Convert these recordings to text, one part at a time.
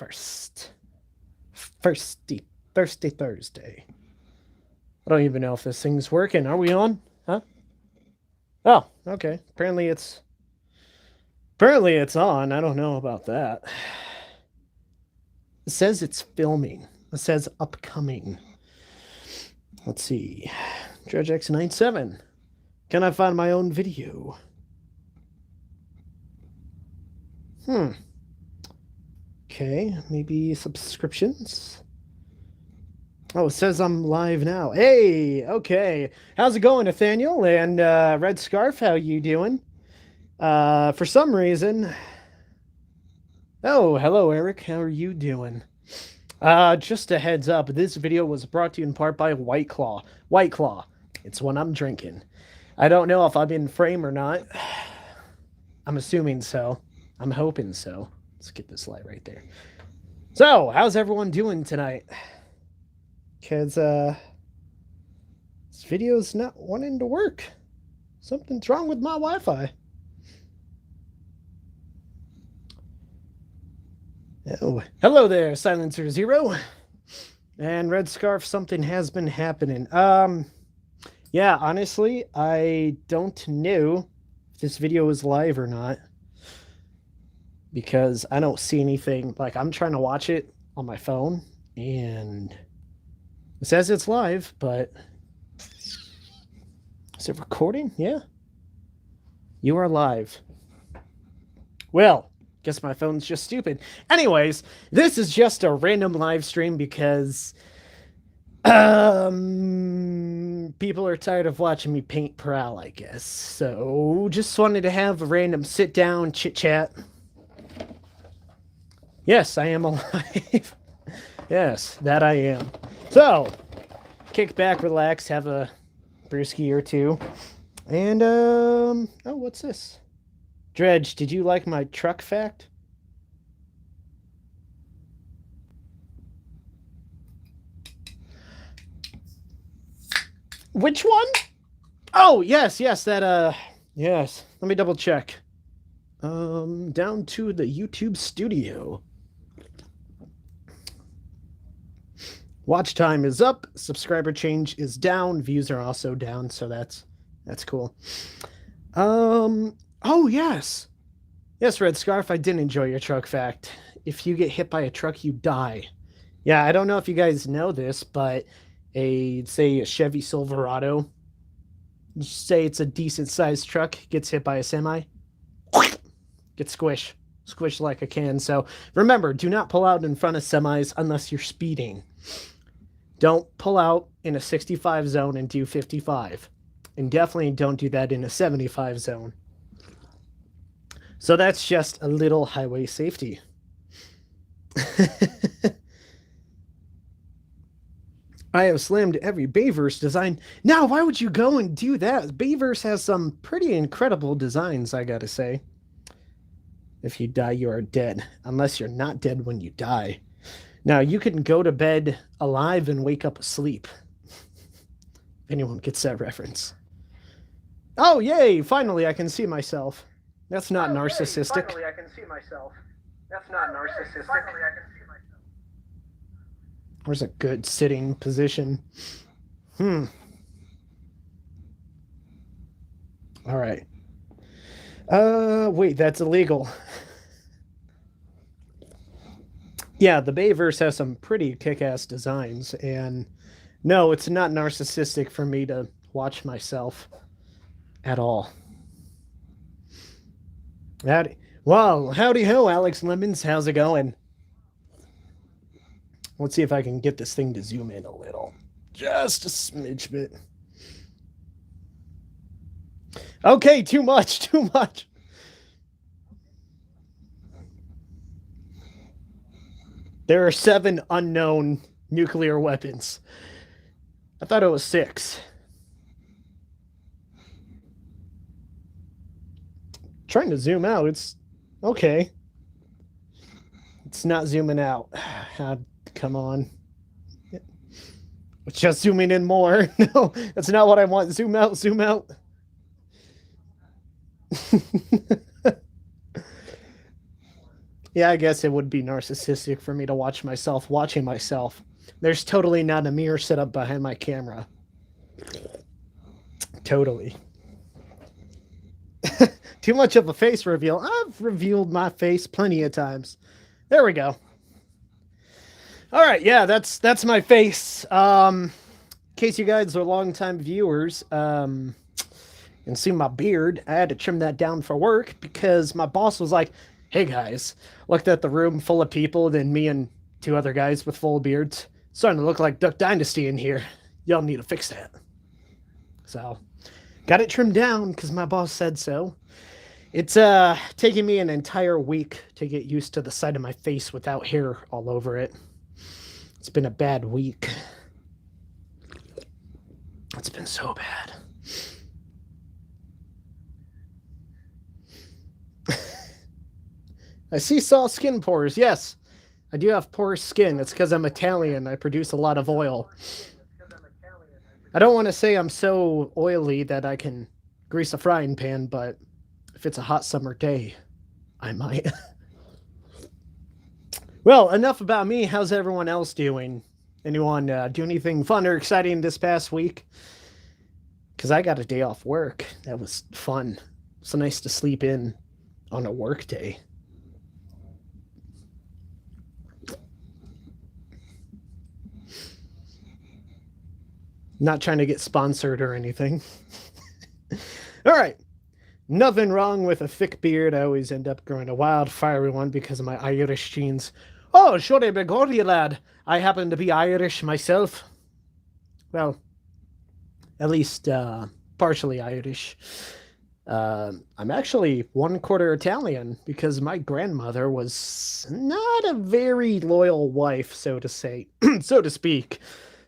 1st. Thirsty Thursday. I don't even know if this thing's working. Are we on? Huh? Oh, okay. Apparently it's on. I don't know about that. It says it's filming. It says upcoming. Let's see. Dredge X97. Can I find my own video? Okay, maybe subscriptions. Oh, it says I'm live now. Hey, okay. How's it going, Nathaniel? And Red Scarf, how you doing? For some reason... Oh, hello, Eric. How are you doing? Just a heads up, this video was brought to you in part by White Claw. White Claw. It's what I'm drinking. I don't know if I'm in frame or not. I'm assuming so. I'm hoping so. Let's get this light right there. So, how's everyone doing tonight? Because, this video's not wanting to work. Something's wrong with my Wi-Fi. Oh, hello there, Silencer Zero. And Red Scarf, something has been happening. Yeah, honestly, I don't know if this video is live or not. Because I don't see anything. Like, I'm trying to watch it on my phone, and it says it's live, but is it recording? Yeah. You are live. Well, guess my phone's just stupid. Anyways, this is just a random live stream because people are tired of watching me paint prowl, I guess. So just wanted to have a random sit down chit chat. Yes, I am alive. Yes, that I am. So, kick back, relax, have a brewski or two. And, oh, what's this? Dredge, did you like my truck fact? Which one? Oh, yes, that, yes. Let me double check. Down to the YouTube studio. Watch time is up, subscriber change is down, views are also down, so that's cool. Oh yes. Yes, Red Scarf, I did enjoy your truck fact. If you get hit by a truck, you die. Yeah, I don't know if you guys know this, but say a Chevy Silverado, say it's a decent sized truck, gets hit by a semi, gets squished like a can. So remember, do not pull out in front of semis unless you're speeding. Don't pull out in a 65 zone and do 55. And definitely don't do that in a 75 zone. So that's just a little highway safety. I have slammed every Beverages design. Now, why would you go and do that? Beverages has some pretty incredible designs, I gotta say. If you die, you are dead. Unless you're not dead when you die. Now, you can go to bed alive and wake up asleep. If anyone gets that reference. Oh, yay! Finally, I can see myself. That's not narcissistic. Yay, finally, I can see myself. That's not narcissistic. Finally, I can see myself. Where's a good sitting position? All right. Wait, that's illegal. Yeah, the Beverages has some pretty kick-ass designs, and no, it's not narcissistic for me to watch myself at all. Howdy. Well, howdy ho, Alex Lemons. How's it going? Let's see if I can get this thing to zoom in a little. Just a smidge bit. Okay, too much. There are 7 unknown nuclear weapons. I thought it was 6. Trying to zoom out. It's okay. It's not zooming out. Come on. It's just zooming in more. No, that's not what I want. Zoom out, zoom out. Yeah, I guess it would be narcissistic for me to watch myself watching myself. There's totally not a mirror set up behind my camera. Totally. Too much of a face reveal. I've revealed my face plenty of times. There we go. All right, yeah, that's my face. In case you guys are longtime viewers, and see my beard, I had to trim that down for work because my boss was like, "Hey guys," looked at the room full of people, then me and two other guys with full beards, starting to look like Duck Dynasty in here. Y'all need to fix that. So, got it trimmed down because my boss said so. It's taking me an entire week to get used to the side of my face without hair all over it. It's been a bad week. It's been so bad. I see saw skin pores. Yes, I do have porous skin. It's because I'm Italian. I produce a lot of oil. I don't want to say I'm so oily that I can grease a frying pan, but if it's a hot summer day, I might. Well, enough about me. How's everyone else doing? Anyone do anything fun or exciting this past week? Because I got a day off work. That was fun. So nice to sleep in on a work day. Not trying to get sponsored or anything. All right. Nothing wrong with a thick beard. I always end up growing a wild, fiery one because of my Irish genes. Oh, sure, begorry, lad. I happen to be Irish myself. Well, at least partially Irish. I'm actually 1/4 Italian because my grandmother was not a very loyal wife, so to say, so to speak.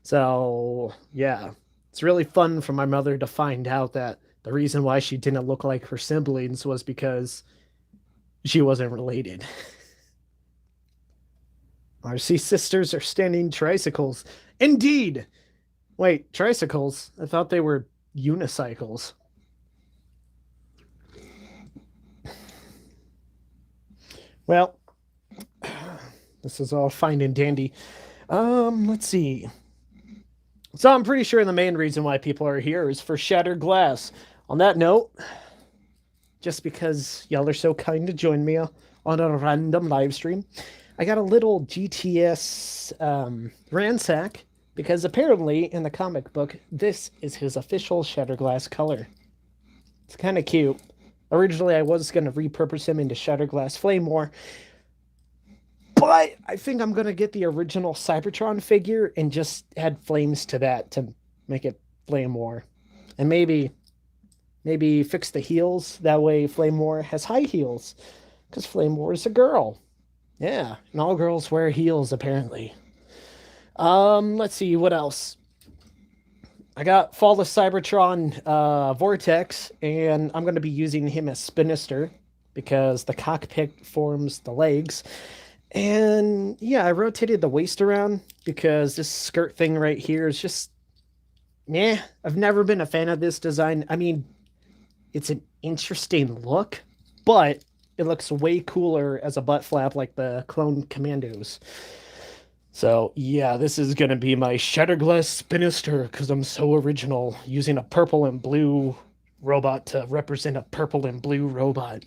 So, yeah, it's really fun for my mother to find out that the reason why she didn't look like her siblings was because she wasn't related. Our sea sisters are standing tricycles. Indeed! Wait, tricycles? I thought they were unicycles. Well, this is all fine and dandy. Let's see. So I'm pretty sure the main reason why people are here is for shattered glass. On that note, just because y'all are so kind to join me on a random live stream, I got a little GTS ransack because apparently in the comic book, this is his official shattered glass color. It's kind of cute. Originally, I was going to repurpose him into shattered glass flame war, but I think I'm going to get the original Cybertron figure and just add flames to that to make it Flame War. And maybe fix the heels. That way Flame War has high heels. Because Flame War is a girl. Yeah, and all girls wear heels, apparently. Let's see, what else? I got Fall of Cybertron Vortex, and I'm going to be using him as Spinister because the cockpit forms the legs. And yeah, I rotated the waist around because this skirt thing right here is just, yeah, I've never been a fan of this design. I mean, it's an interesting look, but it looks way cooler as a butt flap like the Clone Commandos. So yeah, this is going to be my Shatterglass Spinister because I'm so original, using a purple and blue robot to represent a purple and blue robot.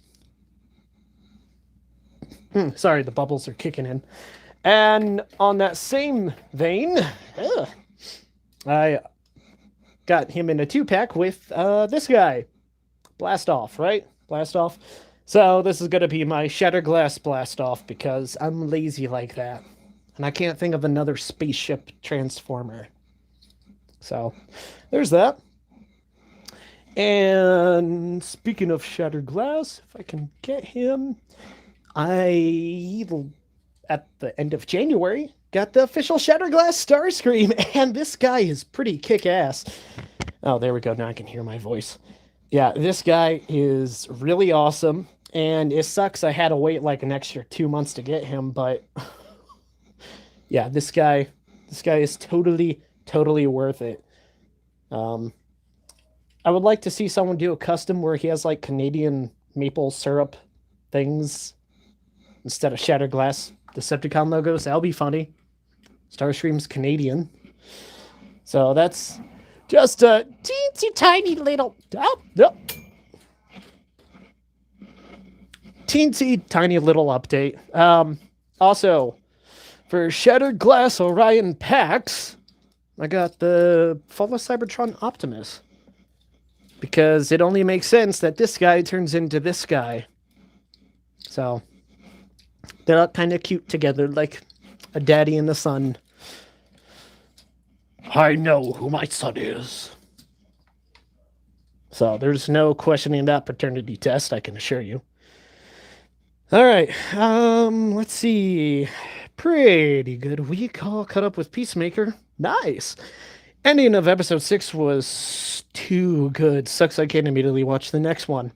Sorry, the bubbles are kicking in. And on that same vein, I got him in a 2-pack with this guy. Blast Off, right? Blast Off. So this is going to be my Shatterglass Blast Off because I'm lazy like that. And I can't think of another spaceship transformer. So there's that. And speaking of Shattered Glass, if I can get him, I, at the end of January, got the official Shatterglass Starscream, and this guy is pretty kick-ass. Oh, there we go. Now I can hear my voice. Yeah, this guy is really awesome, and it sucks I had to wait like an extra 2 months to get him, but yeah, this guy is totally worth it. I would like to see someone do a custom where he has like Canadian maple syrup things instead of Shattered Glass Decepticon logos. That'll be funny. Starscream's Canadian. So that's just a teensy tiny little... teensy tiny little update. Also, for Shattered Glass Orion packs, I got the Fall of Cybertron Optimus. Because it only makes sense that this guy turns into this guy. So, they're kind of cute together, like a daddy and a son. I know who my son is. So, there's no questioning that paternity test, I can assure you. Alright, let's see. Pretty good week, all caught up with Peacemaker. Nice. Ending of episode 6 was too good. Sucks I can't immediately watch the next one.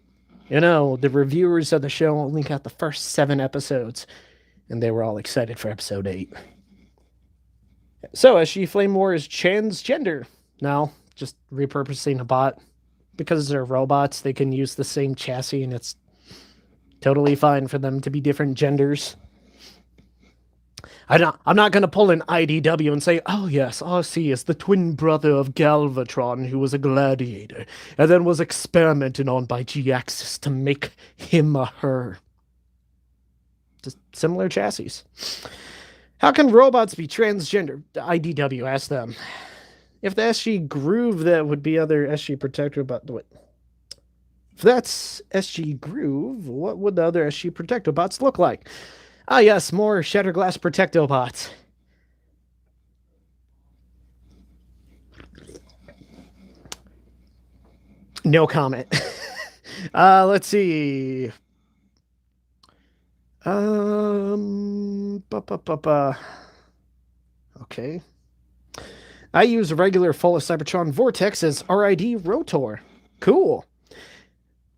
You know, the reviewers of the show only got the first 7 episodes, and they were all excited for episode 8. So, SG Flame War is transgender. No, just repurposing a bot. Because they're robots, they can use the same chassis, and it's totally fine for them to be different genders. I'm not going to pull an IDW and say, oh yes, RC is the twin brother of Galvatron, who was a gladiator, and then was experimented on by G-Axis to make him a her. Just similar chassis. How can robots be transgender? IDW, ask them. If the SG Groove, that would be other SG Protector, but wait. If that's SG Groove, what would the other SG Protectobots look like? Ah, yes, more Shattered Glass Protectobots. No comment. Let's see. Okay. I use a regular Fall of Cybertron Vortex as RID Rotor. Cool.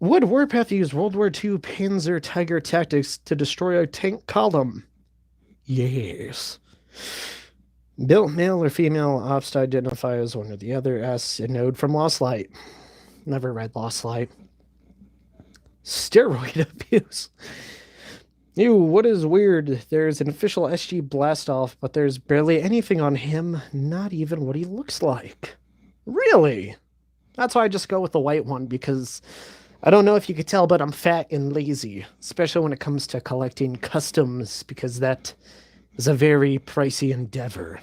Would Warpath use World War II Panzer Tiger tactics to destroy a tank column? Yes. Built male or female, ops to identify as one or the other. Ask a node from Lost Light. Never read Lost Light. Steroid abuse. Ew, what is weird? There's an official SG Blastoff, but there's barely anything on him, not even what he looks like. Really? That's why I just go with the white one, because I don't know if you could tell, but I'm fat and lazy, especially when it comes to collecting customs, because that is a very pricey endeavor.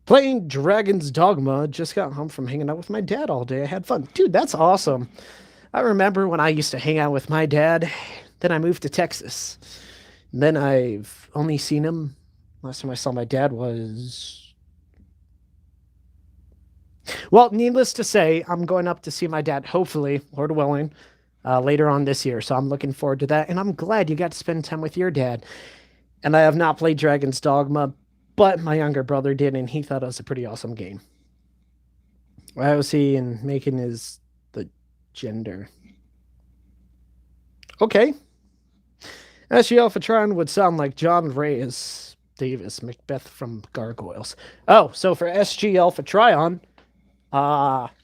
Playing Dragon's Dogma, just got home from hanging out with my dad all day. I had fun. Dude, that's awesome. I remember when I used to hang out with my dad, then I moved to Texas. And then I've only seen him. Last time I saw my dad was... Well, needless to say, I'm going up to see my dad, hopefully, Lord willing, later on this year. So I'm looking forward to that. And I'm glad you got to spend time with your dad. And I have not played Dragon's Dogma, but my younger brother did, and he thought it was a pretty awesome game. Why was he in making his the gender? Okay. SG Alphatron would sound like John Reyes Davis Macbeth from Gargoyles. Oh, so for SG Alpha Trion,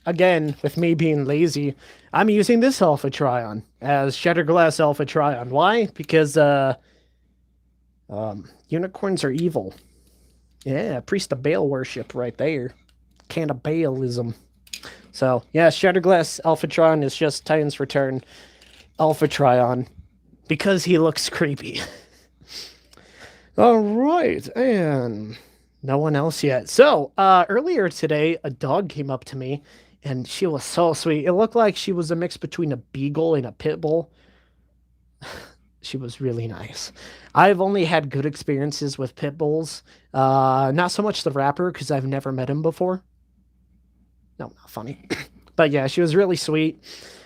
again, with me being lazy, I'm using this Alpha Trion as Shattered Glass Alpha Trion. Why? Because, unicorns are evil. Yeah, priest of Baal worship right there. Cannibalism. So, yeah, Shattered Glass Alpha Trion is just Titan's Return Alpha Trion. Because he looks creepy. All right, and no one else yet. So, earlier today, a dog came up to me, and she was so sweet. It looked like she was a mix between a beagle and a pit bull. She was really nice. I've only had good experiences with pit bulls. Not so much the rapper, because I've never met him before. No, not funny. But yeah, she was really sweet.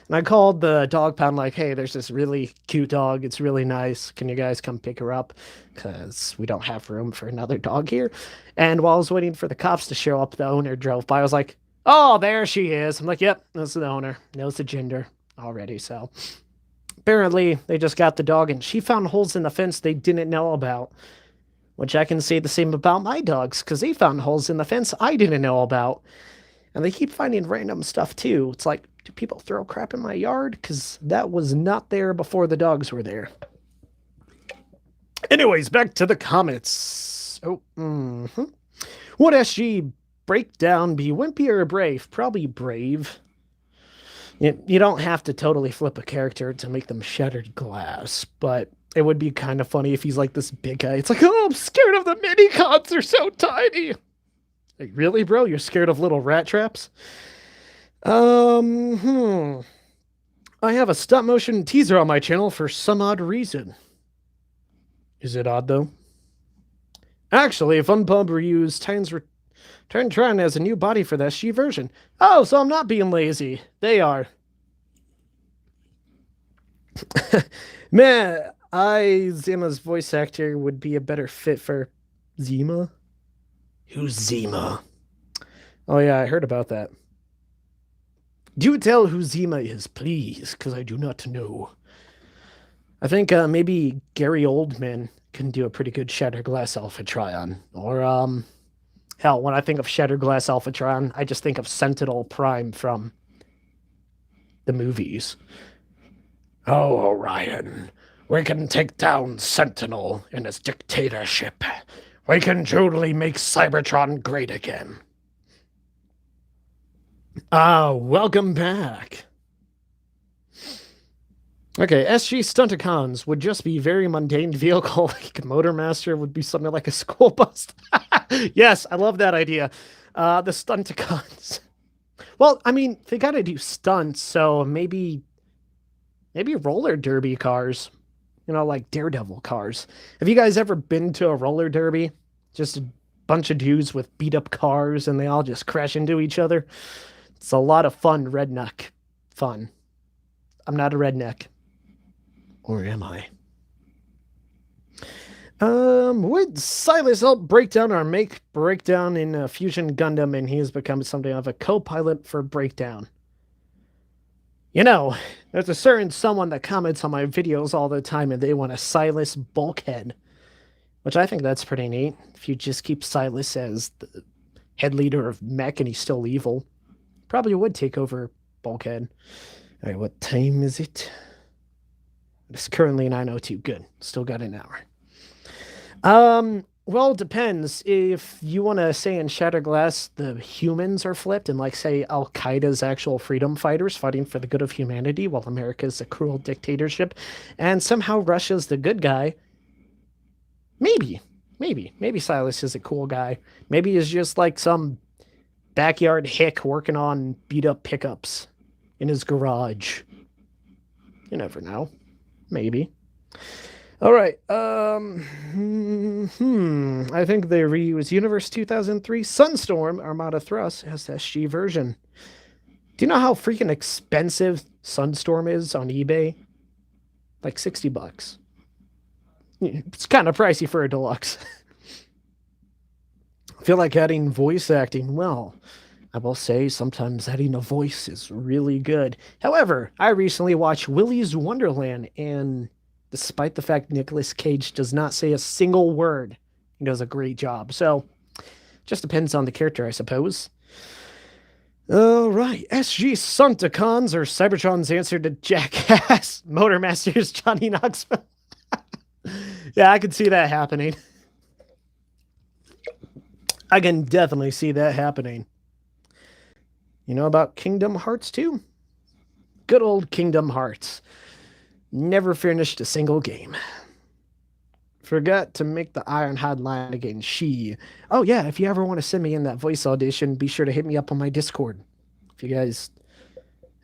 And I called the dog pound like, hey, there's this really cute dog. It's really nice. Can you guys come pick her up? Because we don't have room for another dog here. And while I was waiting for the cops to show up, the owner drove by. I was like, oh, there she is. I'm like, yep, that's the owner. Knows the gender already. So apparently they just got the dog, and she found holes in the fence they didn't know about. Which I can say the same about my dogs, because they found holes in the fence I didn't know about. And they keep finding random stuff too. It's like, do people throw crap in my yard? Because that was not there before the dogs were there. Anyways, back to the comments. Would SG breakdown be wimpy or brave? Probably brave. You don't have to totally flip a character to make them shattered glass, but it would be kind of funny if he's like this big guy. It's like, oh, I'm scared of the mini cons. They're so tiny. Like, really, bro? You're scared of little rat traps? I have a stop motion teaser on my channel for some odd reason. Is it odd, though? Actually, FunPub reused Titan Tron as a new body for the SG version. Oh, so I'm not being lazy. They are. Man, Zima's voice actor would be a better fit for Zima. Who's Zima? Oh, yeah, I heard about that. Do tell who Zima is, please, because I do not know. I think maybe Gary Oldman can do a pretty good Shattered Glass Alphatron. Or, hell, when I think of Shattered Glass Alphatron, I just think of Sentinel Prime from the movies. Oh, Orion, we can take down Sentinel in his dictatorship. We can truly make Cybertron great again. Welcome back. Okay, SG Stunticons would just be very mundane vehicle. Like Motormaster would be something like a school bus. Yes, I love that idea. The Stunticons. Well, I mean, they gotta do stunts, so maybe roller derby cars. You know, like Daredevil cars. Have you guys ever been to a roller derby? Just a bunch of dudes with beat up cars and they all just crash into each other. It's a lot of fun, redneck fun. I'm not a redneck. Or am I? Would Silas help breakdown or make breakdown in Fusion Gundam, and he has become something of a co-pilot for breakdown? You know, there's a certain someone that comments on my videos all the time and they want a Silas bulkhead, which I think that's pretty neat. If you just keep Silas as the head leader of mech and he's still evil, probably would take over bulkhead. All right, what time is it? It's currently 9:02. Good. Still got an hour. Well, it depends. If you want to say in Shatterglass the humans are flipped and like say Al Qaeda's actual freedom fighters fighting for the good of humanity while America's a cruel dictatorship and somehow Russia's the good guy, maybe Silas is a cool guy. Maybe he's just like some backyard hick working on beat up pickups in his garage. You never know. Maybe. All right. I think they reuse Universe 2003 Sunstorm Armada Thrust as the SG version. Do you know how freaking expensive Sunstorm is on eBay? Like $60. It's kind of pricey for a deluxe. I feel like adding voice acting. Well, I will say sometimes adding a voice is really good. However, I recently watched Willy's Wonderland, and despite the fact Nicolas Cage does not say a single word, he does a great job. So, just depends on the character, I suppose. All right, SG Stunticons or Cybertron's answer to Jackass Motormaster's Johnny Knoxville. Yeah, I could see that happening. I can definitely see that happening. You know about Kingdom Hearts 2? Good old Kingdom Hearts. Never finished a single game. Forgot to make the Ironhide line again. She. Oh, yeah, if you ever want to send me in that voice audition, be sure to hit me up on my Discord. If you guys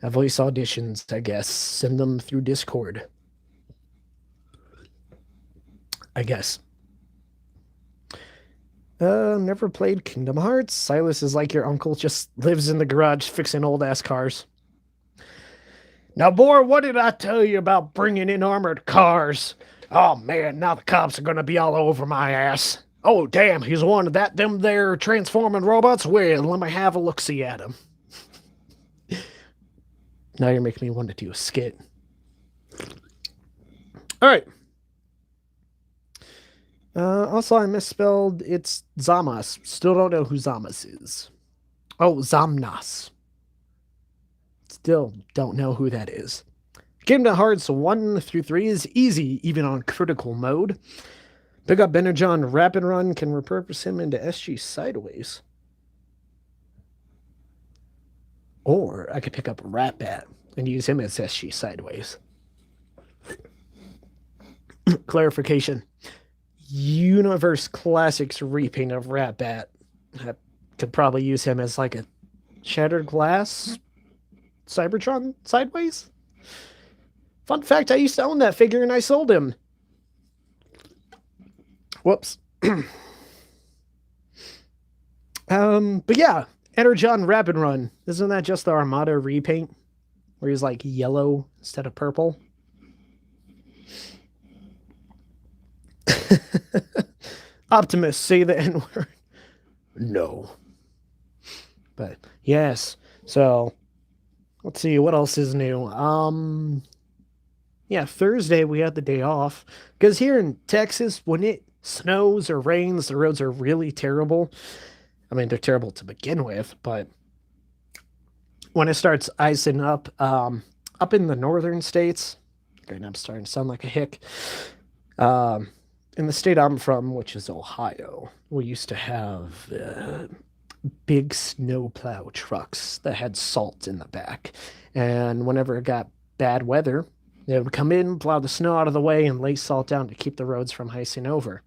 have voice auditions, I guess, send them through Discord. I guess. Never played Kingdom Hearts. Silas is like your uncle, just lives in the garage fixing old-ass cars. Now, boy, what did I tell you about bringing in armored cars? Oh, man, now the cops are gonna be all over my ass. Oh, damn, he's one of them there transforming robots? Well, let me have a look-see at him. Now you're making me want to do a skit. All right. Also, I misspelled. It's Zamas. Still don't know who Zamas is. Oh, Zamnas. Still don't know who that is. Kingdom Hearts 1 through 3 is easy, even on critical mode. Pick up Energon Rapid Run can repurpose him into SG Sideways. Or I could pick up Rat Bat and use him as SG Sideways. Clarification. Universe Classics repaint of Rat Bat. I could probably use him as like a Shattered Glass Cybertron Sideways. Fun fact, I used to own that figure and I sold him. Whoops. But yeah, Energon Rapid Run. Isn't that just the Armada repaint? Where he's like yellow instead of purple? Optimus, say the N-word. No. But yes. So let's see what else is new. Yeah, Thursday we had the day off. Because here in Texas, when it snows or rains, the roads are really terrible. I mean, they're terrible to begin with, but when it starts icing up, up in the northern states, okay, I'm starting to sound like a hick. In the state I'm from, which is Ohio, we used to have big snowplow trucks that had salt in the back. And whenever it got bad weather, they would come in, plow the snow out of the way, and lay salt down to keep the roads from icing over.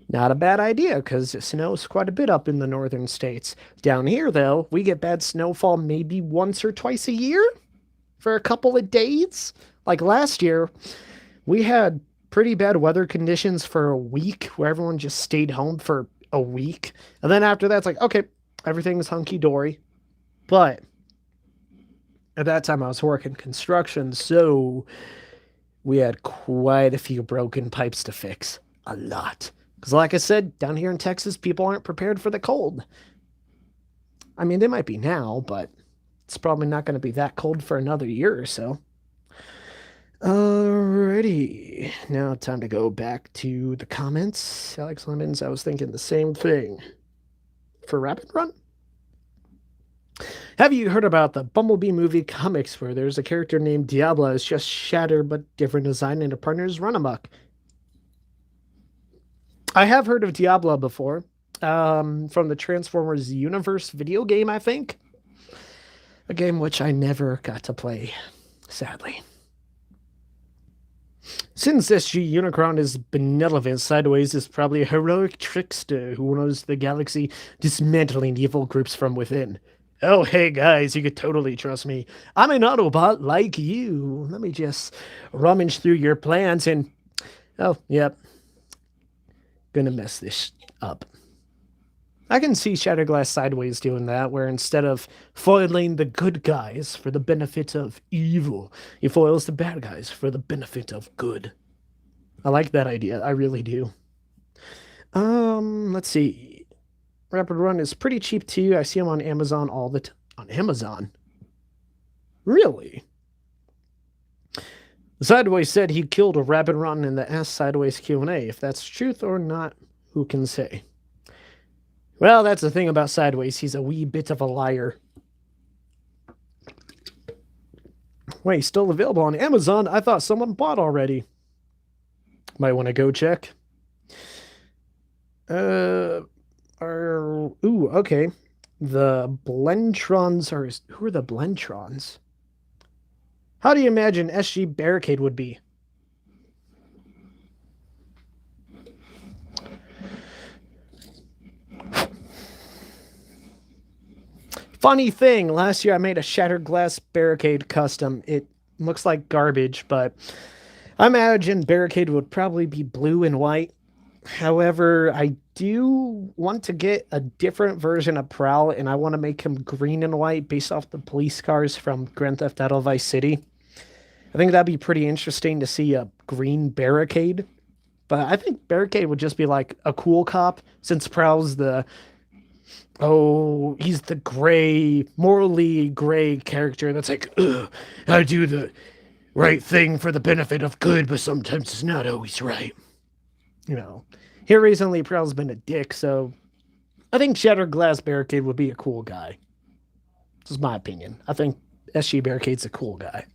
Not a bad idea, because it snows quite a bit up in the northern states. Down here, though, we get bad snowfall maybe once or twice a year for a couple of days. Like last year, we had pretty bad weather conditions for a week where everyone just stayed home for a week. And then after that, it's like, okay, everything's hunky-dory. But at that time, I was working construction, so we had quite a few broken pipes to fix. A lot. Because like I said, down here in Texas, people aren't prepared for the cold. I mean, they might be now, but it's probably not going to be that cold for another year or so. Alrighty. Now time to go back to the comments. Alex Lemons, I was thinking the same thing. For Rapid Run? Have you heard about the Bumblebee movie comics where there's a character named Diablo? It's just Shatter, but different design, and her partners run amok? I have heard of Diablo before, from the Transformers Universe video game, I think. A game which I never got to play, sadly. Since SG Unicron is benevolent, Sideways is probably a heroic trickster who knows the galaxy, dismantling evil groups from within. Oh, hey guys, you could totally trust me. I'm an Autobot like you. Let me just rummage through your plans and... Oh, yep. Gonna mess this up. I can see Shatterglass Sideways doing that, where instead of foiling the good guys for the benefit of evil, he foils the bad guys for the benefit of good. I like that idea. I really do. Let's see. Rapid Run is pretty cheap too. I see him on Amazon all the time. On Amazon? Really? Sideways said he killed a Rapid Run in the Ask Sideways Q&A. If that's truth or not, who can say? Well, that's the thing about Sideways. He's a wee bit of a liar. Wait, still available on Amazon? I thought someone bought already. Might want to go check. Ooh, okay. The Blentrons are... Who are the Blentrons? How do you imagine SG Barricade would be? Funny thing, last year I made a Shattered Glass Barricade custom. It looks like garbage, but I imagine Barricade would probably be blue and white. However, I do want to get a different version of Prowl, and I want to make him green and white based off the police cars from Grand Theft Auto Vice City. I think that'd be pretty interesting to see a green Barricade. But I think Barricade would just be like a cool cop, since Prowl's the... Oh, he's the gray, morally gray character that's like, ugh, I do the right thing for the benefit of good, but sometimes it's not always right. You know, here recently, Prowl's been a dick, so I think Shattered Glass Barricade would be a cool guy. This is my opinion. I think SG Barricade's a cool guy.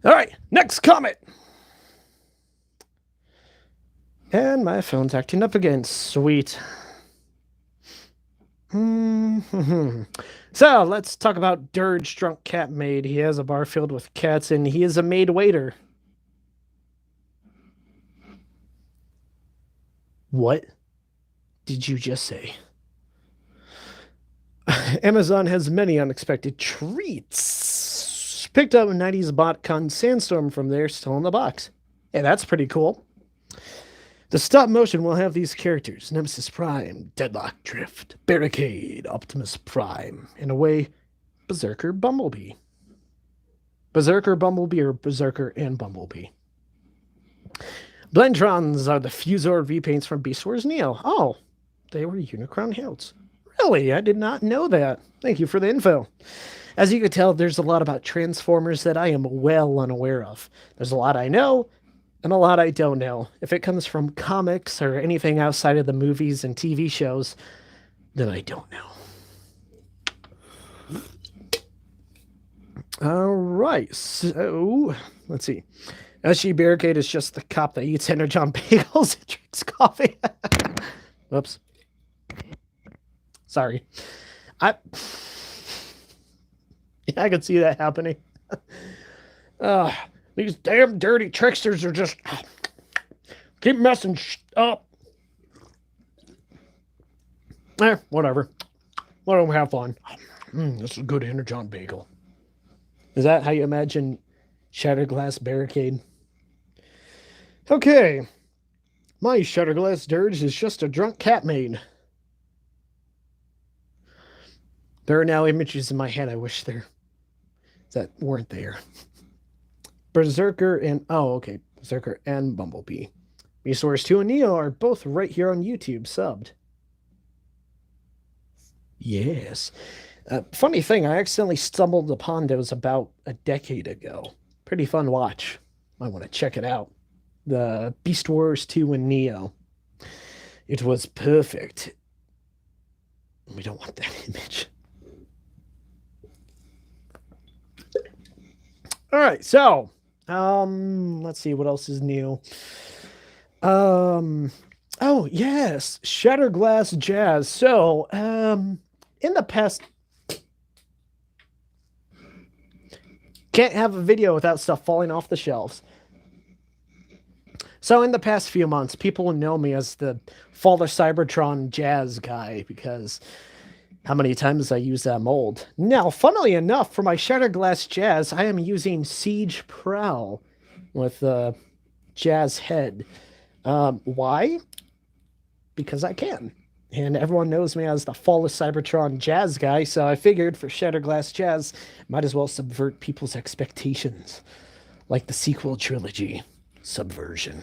All right, next comment. And my phone's acting up again. Sweet. So let's talk about Dirge, drunk cat maid. He has a bar filled with cats, and he is a maid waiter. What did you just say? Amazon has many unexpected treats. Picked up a 90s botcon Sandstorm from there, still in the box. Hey, that's pretty cool. The stop motion will have these characters: Nemesis Prime, Deadlock Drift, Barricade, Optimus Prime, in a way, Berserker Bumblebee. Berserker Bumblebee or Berserker and Bumblebee. Blentrons are the Fusor V-Paints from Beast Wars Neo. Oh, they were Unicron Hilts. Really? I did not know that. Thank you for the info. As you can tell, there's a lot about Transformers that I am well unaware of. There's a lot I know, and a lot I don't know. If it comes from comics or anything outside of the movies and TV shows, then I don't know. All right, so let's see. SG Barricade is just the cop that eats Energon bagels and drinks coffee. Whoops. Sorry. I could see that happening. These damn dirty tricksters are just keep messing up. Whatever. Let them have fun. This is a good Energon bagel. Is that how you imagine Shattered Glass Barricade? Okay. My Shattered Glass Dirge is just a drunk cat maid. There are now images in my head I wish that weren't there. Berserker and Berserker and Bumblebee. Beast Wars 2 and Neo are both right here on YouTube, subbed. Yes. Funny thing, I accidentally stumbled upon those about a decade ago. Pretty fun watch. Might want to check it out. The Beast Wars 2 and Neo. It was perfect. We don't want that image. All right, so let's see what else is new. Oh yes, Shattered Glass Jazz. So in the past, can't have a video without stuff falling off the shelves. So in the past few months, people know me as the Fall of Cybertron Jazz guy because how many times I use that mold. Now, funnily enough, for my Shattered Glass Jazz, I am using Siege Prowl with Jazz Head. Why? Because I can. And everyone knows me as the Fall of Cybertron Jazz guy, so I figured for Shattered Glass Jazz, might as well subvert people's expectations. Like the sequel trilogy, Subversion.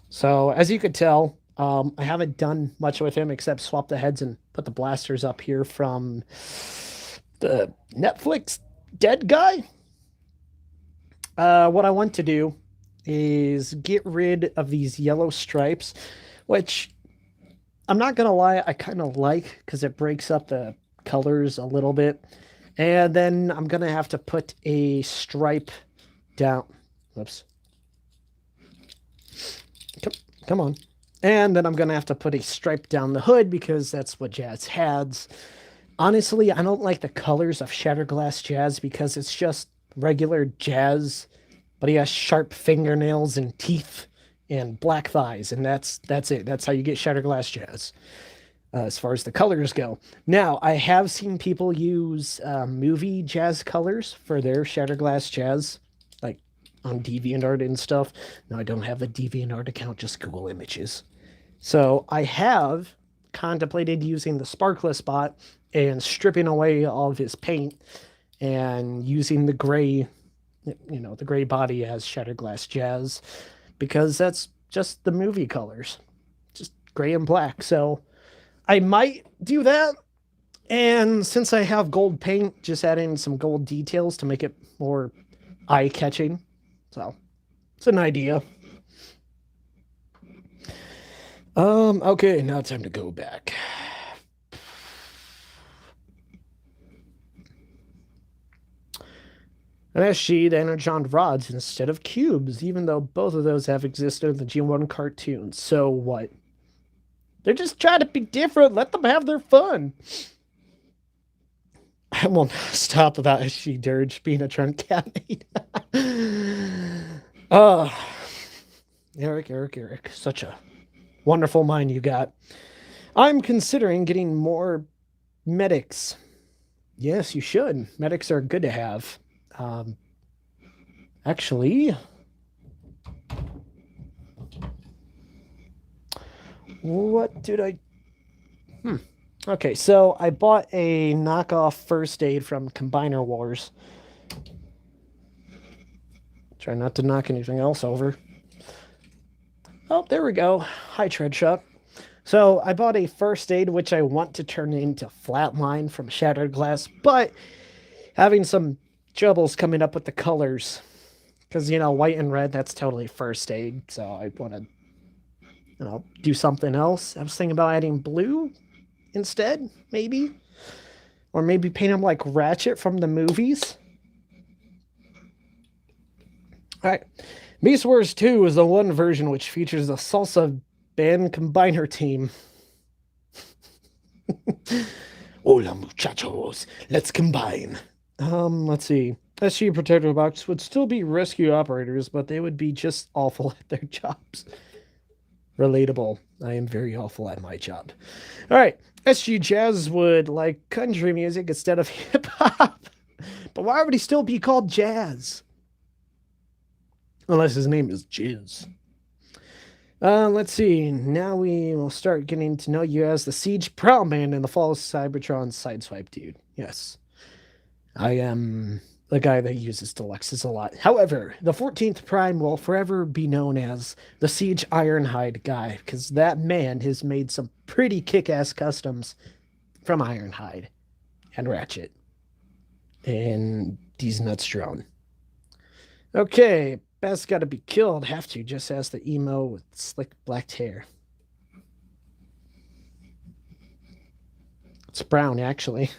So, as you could tell, I haven't done much with him except swap the heads and put the blasters up here from the Netflix Dead guy. What I want to do is get rid of these yellow stripes, which I'm not going to lie, I kind of like because it breaks up the colors a little bit. And then I'm going to have to put a stripe down. Whoops. Come on. And then I'm going to have to put a stripe down the hood because that's what Jazz has. Honestly, I don't like the colors of Shattered Glass Jazz because it's just regular Jazz, but he has sharp fingernails and teeth and black thighs, and that's it. That's how you get Shattered Glass Jazz as far as the colors go. Now, I have seen people use movie Jazz colors for their Shattered Glass Jazz, like on DeviantArt and stuff. Now, I don't have a DeviantArt account, just Google Images. So I have contemplated using the Sparkless bot and stripping away all of his paint and using the gray, the gray body as Shattered Glass Jazz, because that's just the movie colors, just gray and black. So I might do that. And since I have gold paint, just add in some gold details to make it more eye-catching. So it's an idea. Okay, now it's time to go back. And SG, the energon rods instead of cubes, even though both of those have existed in the G1 cartoons. So what? They're just trying to be different. Let them have their fun. I will not stop about SG Dirge being a trunk cat. Oh, Eric. Such a wonderful mind you got. I'm considering getting more medics. Yes, you should. Medics are good to have. Actually, what did I... Okay, so I bought a knockoff first aid from Combiner Wars. Try not to knock anything else over. Oh, there we go. Hi, Tread Shop. So I bought a first aid, which I want to turn into Flatline from Shattered Glass, but having some troubles coming up with the colors. Because, white and red, that's totally first aid. So I want to, do something else. I was thinking about adding blue instead, maybe. Or maybe paint him like Ratchet from the movies. Alright. Beast Wars 2 is the one version which features a salsa band combiner team. Hola muchachos, let's combine. Let's see. SG Protector Box would still be rescue operators, but they would be just awful at their jobs. Relatable. I am very awful at my job. Alright. SG Jazz would like country music instead of hip-hop. But why would he still be called Jazz? Unless his name is Jizz. Let's see. Now we will start getting to know you as the Siege Prowlman in the Fall of Cybertron Sideswipe Dude. Yes. I am the guy that uses Deluxes a lot. However, the 14th Prime will forever be known as the Siege Ironhide guy, because that man has made some pretty kick-ass customs from Ironhide and Ratchet. And these nuts drone. Okay, Beth's got to be killed. Have to, just as the emo with slick black hair. It's brown, actually.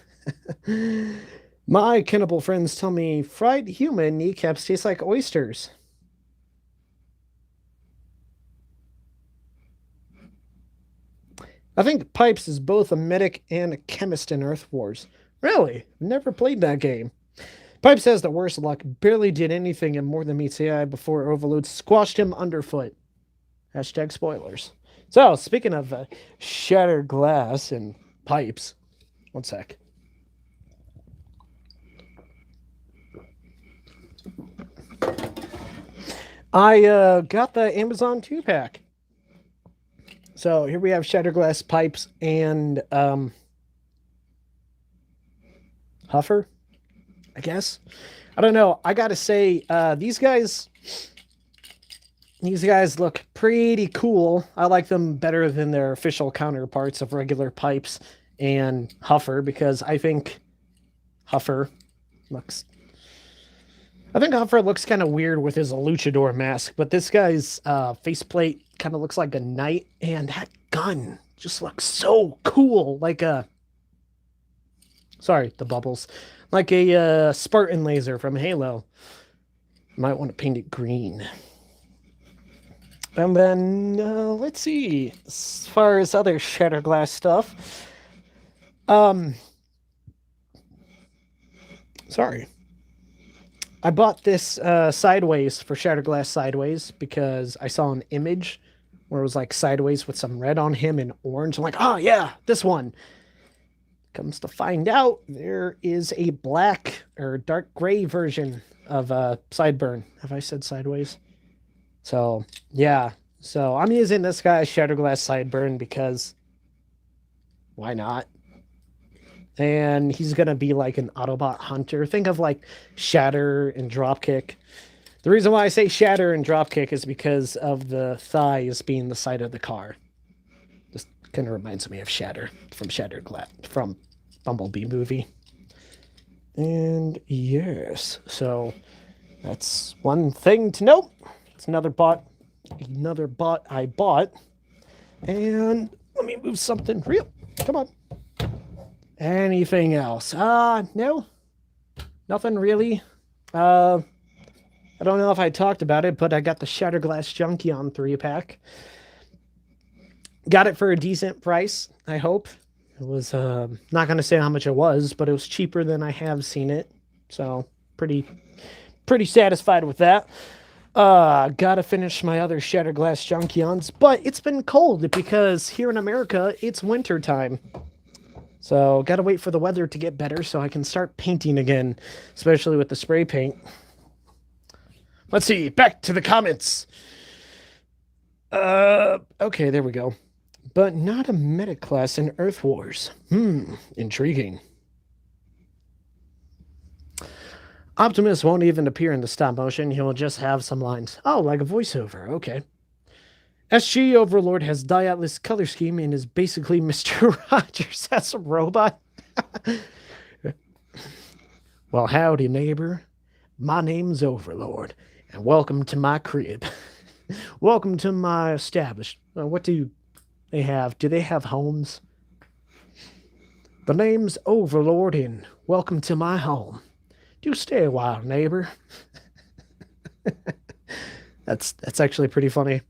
My cannibal friends tell me fried human kneecaps taste like oysters. I think Pipes is both a medic and a chemist in Earth Wars. Really? Never played that game. Pipes has the worst luck. Barely did anything in More Than Meets AI before Overload squashed him underfoot. Hashtag spoilers. So, speaking of shattered glass and pipes. One sec. I got the Amazon 2-pack. So here we have shattered glass pipes and Huffer, I guess. I don't know. I gotta say, these guys look pretty cool. I like them better than their official counterparts of regular pipes and Huffer, because I think Huffer looks kind of weird with his luchador mask, but this guy's faceplate kind of looks like a knight, and that gun just looks so cool, like a... Sorry, the bubbles. Like a Spartan laser from Halo. Might want to paint it green. And then, let's see. As far as other Shattered Glass stuff. Sorry. I bought this Sideways for Shattered Glass Sideways because I saw an image where it was like sideways with some red on him and orange. I'm like, oh yeah, this one. Comes to find out, there is a black or dark gray version of Sideburn. Have I said Sideways? So, yeah. So, I'm using this guy's Shattered Glass Sideburn because why not? And he's going to be like an Autobot hunter. Think of like Shatter and Dropkick. The reason why I say Shatter and Dropkick is because of the thighs being the side of the car. Just kind of reminds me of Shatter from Shattered Glass, from Bumblebee movie. And yes, so that's one thing to note. It's another bot I bought. And let me move something real. Come on. Anything else? No. Nothing really. Uh, I don't know if I talked about it, but I got the Shatterglass Junkion 3-pack. Got it for a decent price, I hope. It was not going to say how much it was, but it was cheaper than I have seen it. So, pretty satisfied with that. Gotta finish my other Shatterglass Junkions, but it's been cold because here in America, it's winter time. So, gotta wait for the weather to get better so I can start painting again, especially with the spray paint. Let's see, back to the comments. Okay, there we go. But not a meta class in Earth Wars. Intriguing. Optimus won't even appear in the stop motion, he'll just have some lines. Oh, like a voiceover, okay. SG Overlord has Diatless color scheme and is basically Mr. Rogers as a robot. Well, howdy, neighbor. My name's Overlord, and welcome to my crib. Welcome to my establishment. What do they have? Do they have homes? The name's Overlord, and welcome to my home. Do stay a while, neighbor. That's actually pretty funny.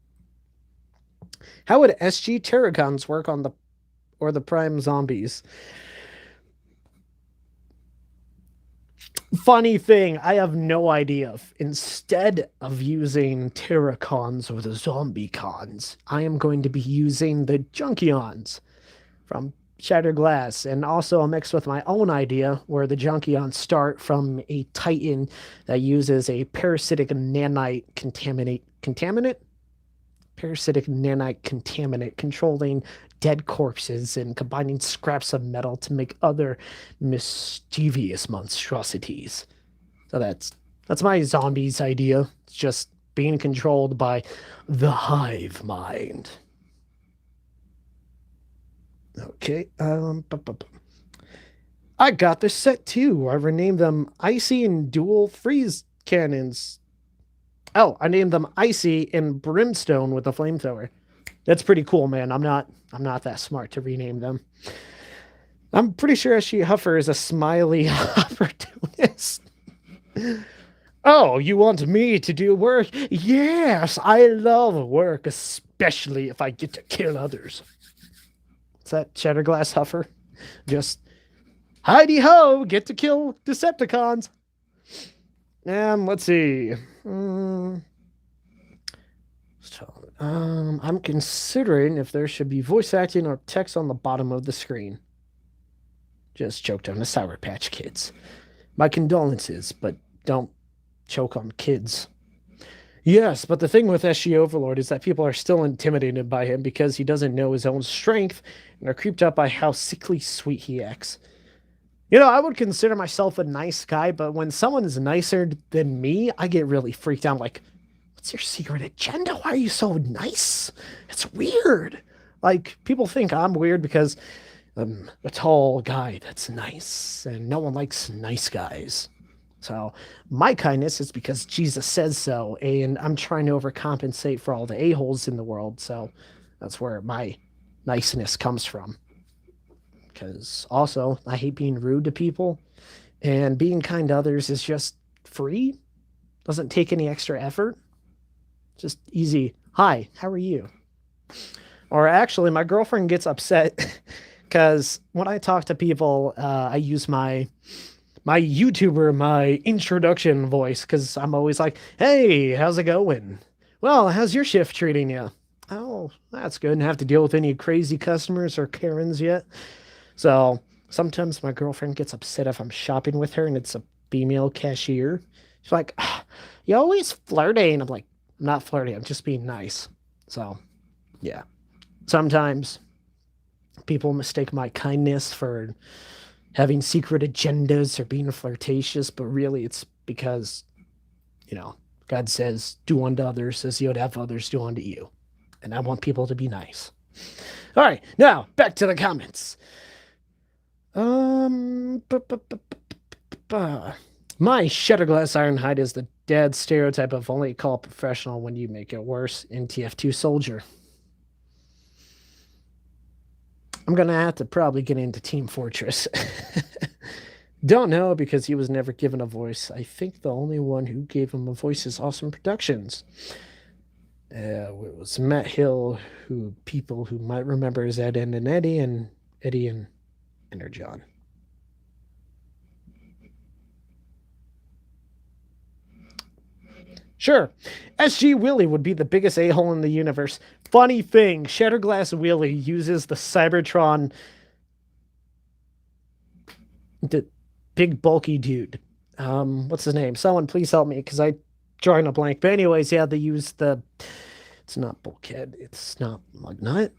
How would SG Terragons work on the Prime Zombies? Funny thing, I have no idea. Instead of using Terracons or the Zombie Cons, I am going to be using the Junkions from Shattered Glass, and also I'll mix with my own idea where the Junkions start from a Titan that uses a parasitic nanite contaminant? Parasitic nanite contaminant controlling dead corpses and combining scraps of metal to make other mischievous monstrosities. So that's my zombies idea. It's just being controlled by the hive mind. Okay, I got this set too. I renamed them Icy and Dual Freeze Cannons. Oh, I named them Icy and Brimstone with a flamethrower. That's pretty cool, man. I'm not that smart to rename them. I'm pretty sure SG Huffer is a smiley opportunist. Oh, you want me to do work? Yes, I love work, especially if I get to kill others. Is that Shatterglass Huffer? Just Heidi ho, get to kill Decepticons. And let's see. So, I'm considering if there should be voice acting or text on the bottom of the screen. Just choked on the Sour Patch Kids. My condolences, but don't choke on kids. Yes, but the thing with SG Overlord is that people are still intimidated by him because he doesn't know his own strength and are creeped out by how sickly sweet he acts. You know, I would consider myself a nice guy, but when someone is nicer than me, I get really freaked out. I'm like, what's your secret agenda? Why are you so nice? It's weird. Like, people think I'm weird because I'm a tall guy that's nice, and no one likes nice guys. So, my kindness is because Jesus says so, and I'm trying to overcompensate for all the a-holes in the world. So, that's where my niceness comes from. Because also, I hate being rude to people, and being kind to others is just free. Doesn't take any extra effort. Just easy. Hi, how are you? Or actually, my girlfriend gets upset because when I talk to people, I use my YouTuber, my introduction voice, because I'm always like, "Hey, how's it going? Well, how's your shift treating you? Oh, that's good. Don't have to deal with any crazy customers or Karens yet." So sometimes my girlfriend gets upset if I'm shopping with her and it's a female cashier. She's like, "You always flirting." I'm like, "I'm not flirting. I'm just being nice." So, yeah. Sometimes people mistake my kindness for having secret agendas or being flirtatious, but really it's because, God says, do unto others as you would have others do unto you. And I want people to be nice. All right, now back to the comments. My Shutterglass Ironhide is the dad stereotype of only call professional when you make it worse in TF2 Soldier. I'm gonna have to probably get into Team Fortress. Don't know because he was never given a voice. I think the only one who gave him a voice is Awesome Productions. It was Matt Hill, who people who might remember as Ed and Eddie and Energon. Sure, SG Willie would be the biggest a-hole in the universe. Funny thing, Shatterglass Willie uses the Cybertron, the big bulky dude. What's his name? Someone please help me because I drawing a blank. But anyways, yeah, they use the. It's not Bulkhead. It's not Mugnut.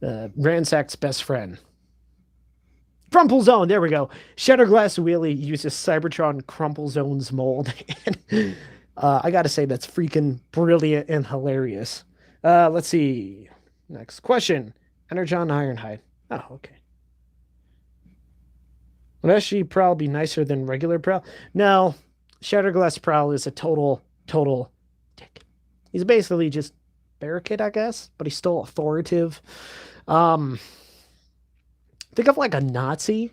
Ransack's best friend. Crumple Zone. There we go. Shatterglass Wheelie uses Cybertron Crumple Zone's mold. And, I gotta say that's freaking brilliant and hilarious. Let's see. Next question. Energon Ironhide. Oh, okay. Would actually Prowl be nicer than regular Prowl? No. Shatterglass Prowl is a total dick. He's basically just Barricade, I guess, but he's still authoritative. Um, think of like a Nazi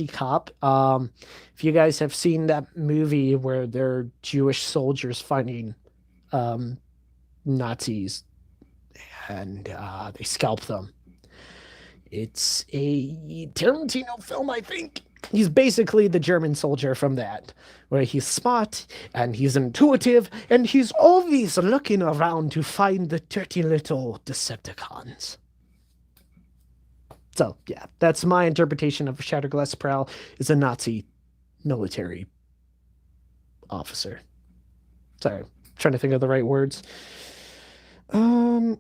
cop. If you guys have seen that movie where they're Jewish soldiers fighting um, Nazis and they scalp them. It's a Tarantino film, I think. He's basically the German soldier from that, where he's smart and he's intuitive and he's always looking around to find the dirty little Decepticons. So, yeah, that's my interpretation of Shatterglass Prowl is a Nazi military officer. Sorry, trying to think of the right words.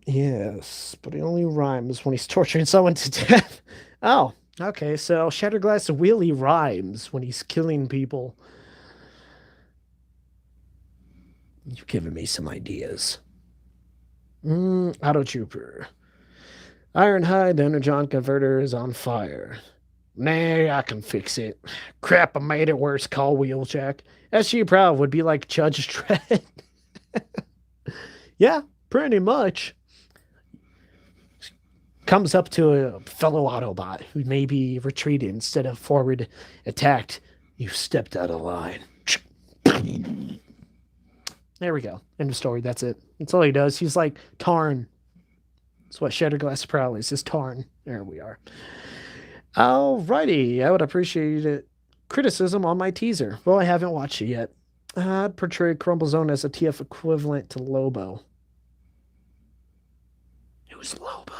Yes, but he only rhymes when he's torturing someone to death. Oh, okay, so Shatterglass Wheelie rhymes when he's killing people. You've given me some ideas. Auto Trooper. Ironhide, the Energon converter is on fire. Nah, I can fix it. Crap, I made it worse. Call Wheeljack. SG Proud would be like Judge Dredd. Yeah, pretty much. Comes up to a fellow Autobot who may be retreated instead of forward attacked. You stepped out of line. There we go. End of story. That's it. That's all he does. He's like Tarn. That's what Shatterglass Prowl is Tarn. There we are. Alrighty. I would appreciate it. Criticism on my teaser. Well, I haven't watched it yet. I'd portray Crumblezone as a TF equivalent to Lobo. Who's Lobo?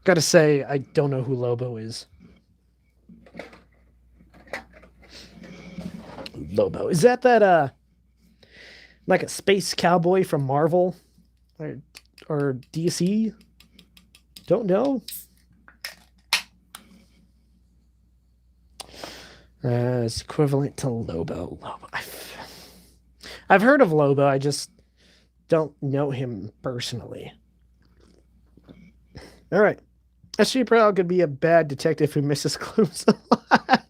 Gotta say, I don't know who Lobo is. Lobo. Is that like a space cowboy from Marvel or DC? Don't know. It's equivalent to Lobo. I've heard of Lobo. I just don't know him personally. All right. SG Prowl could be a bad detective who misses clues a lot.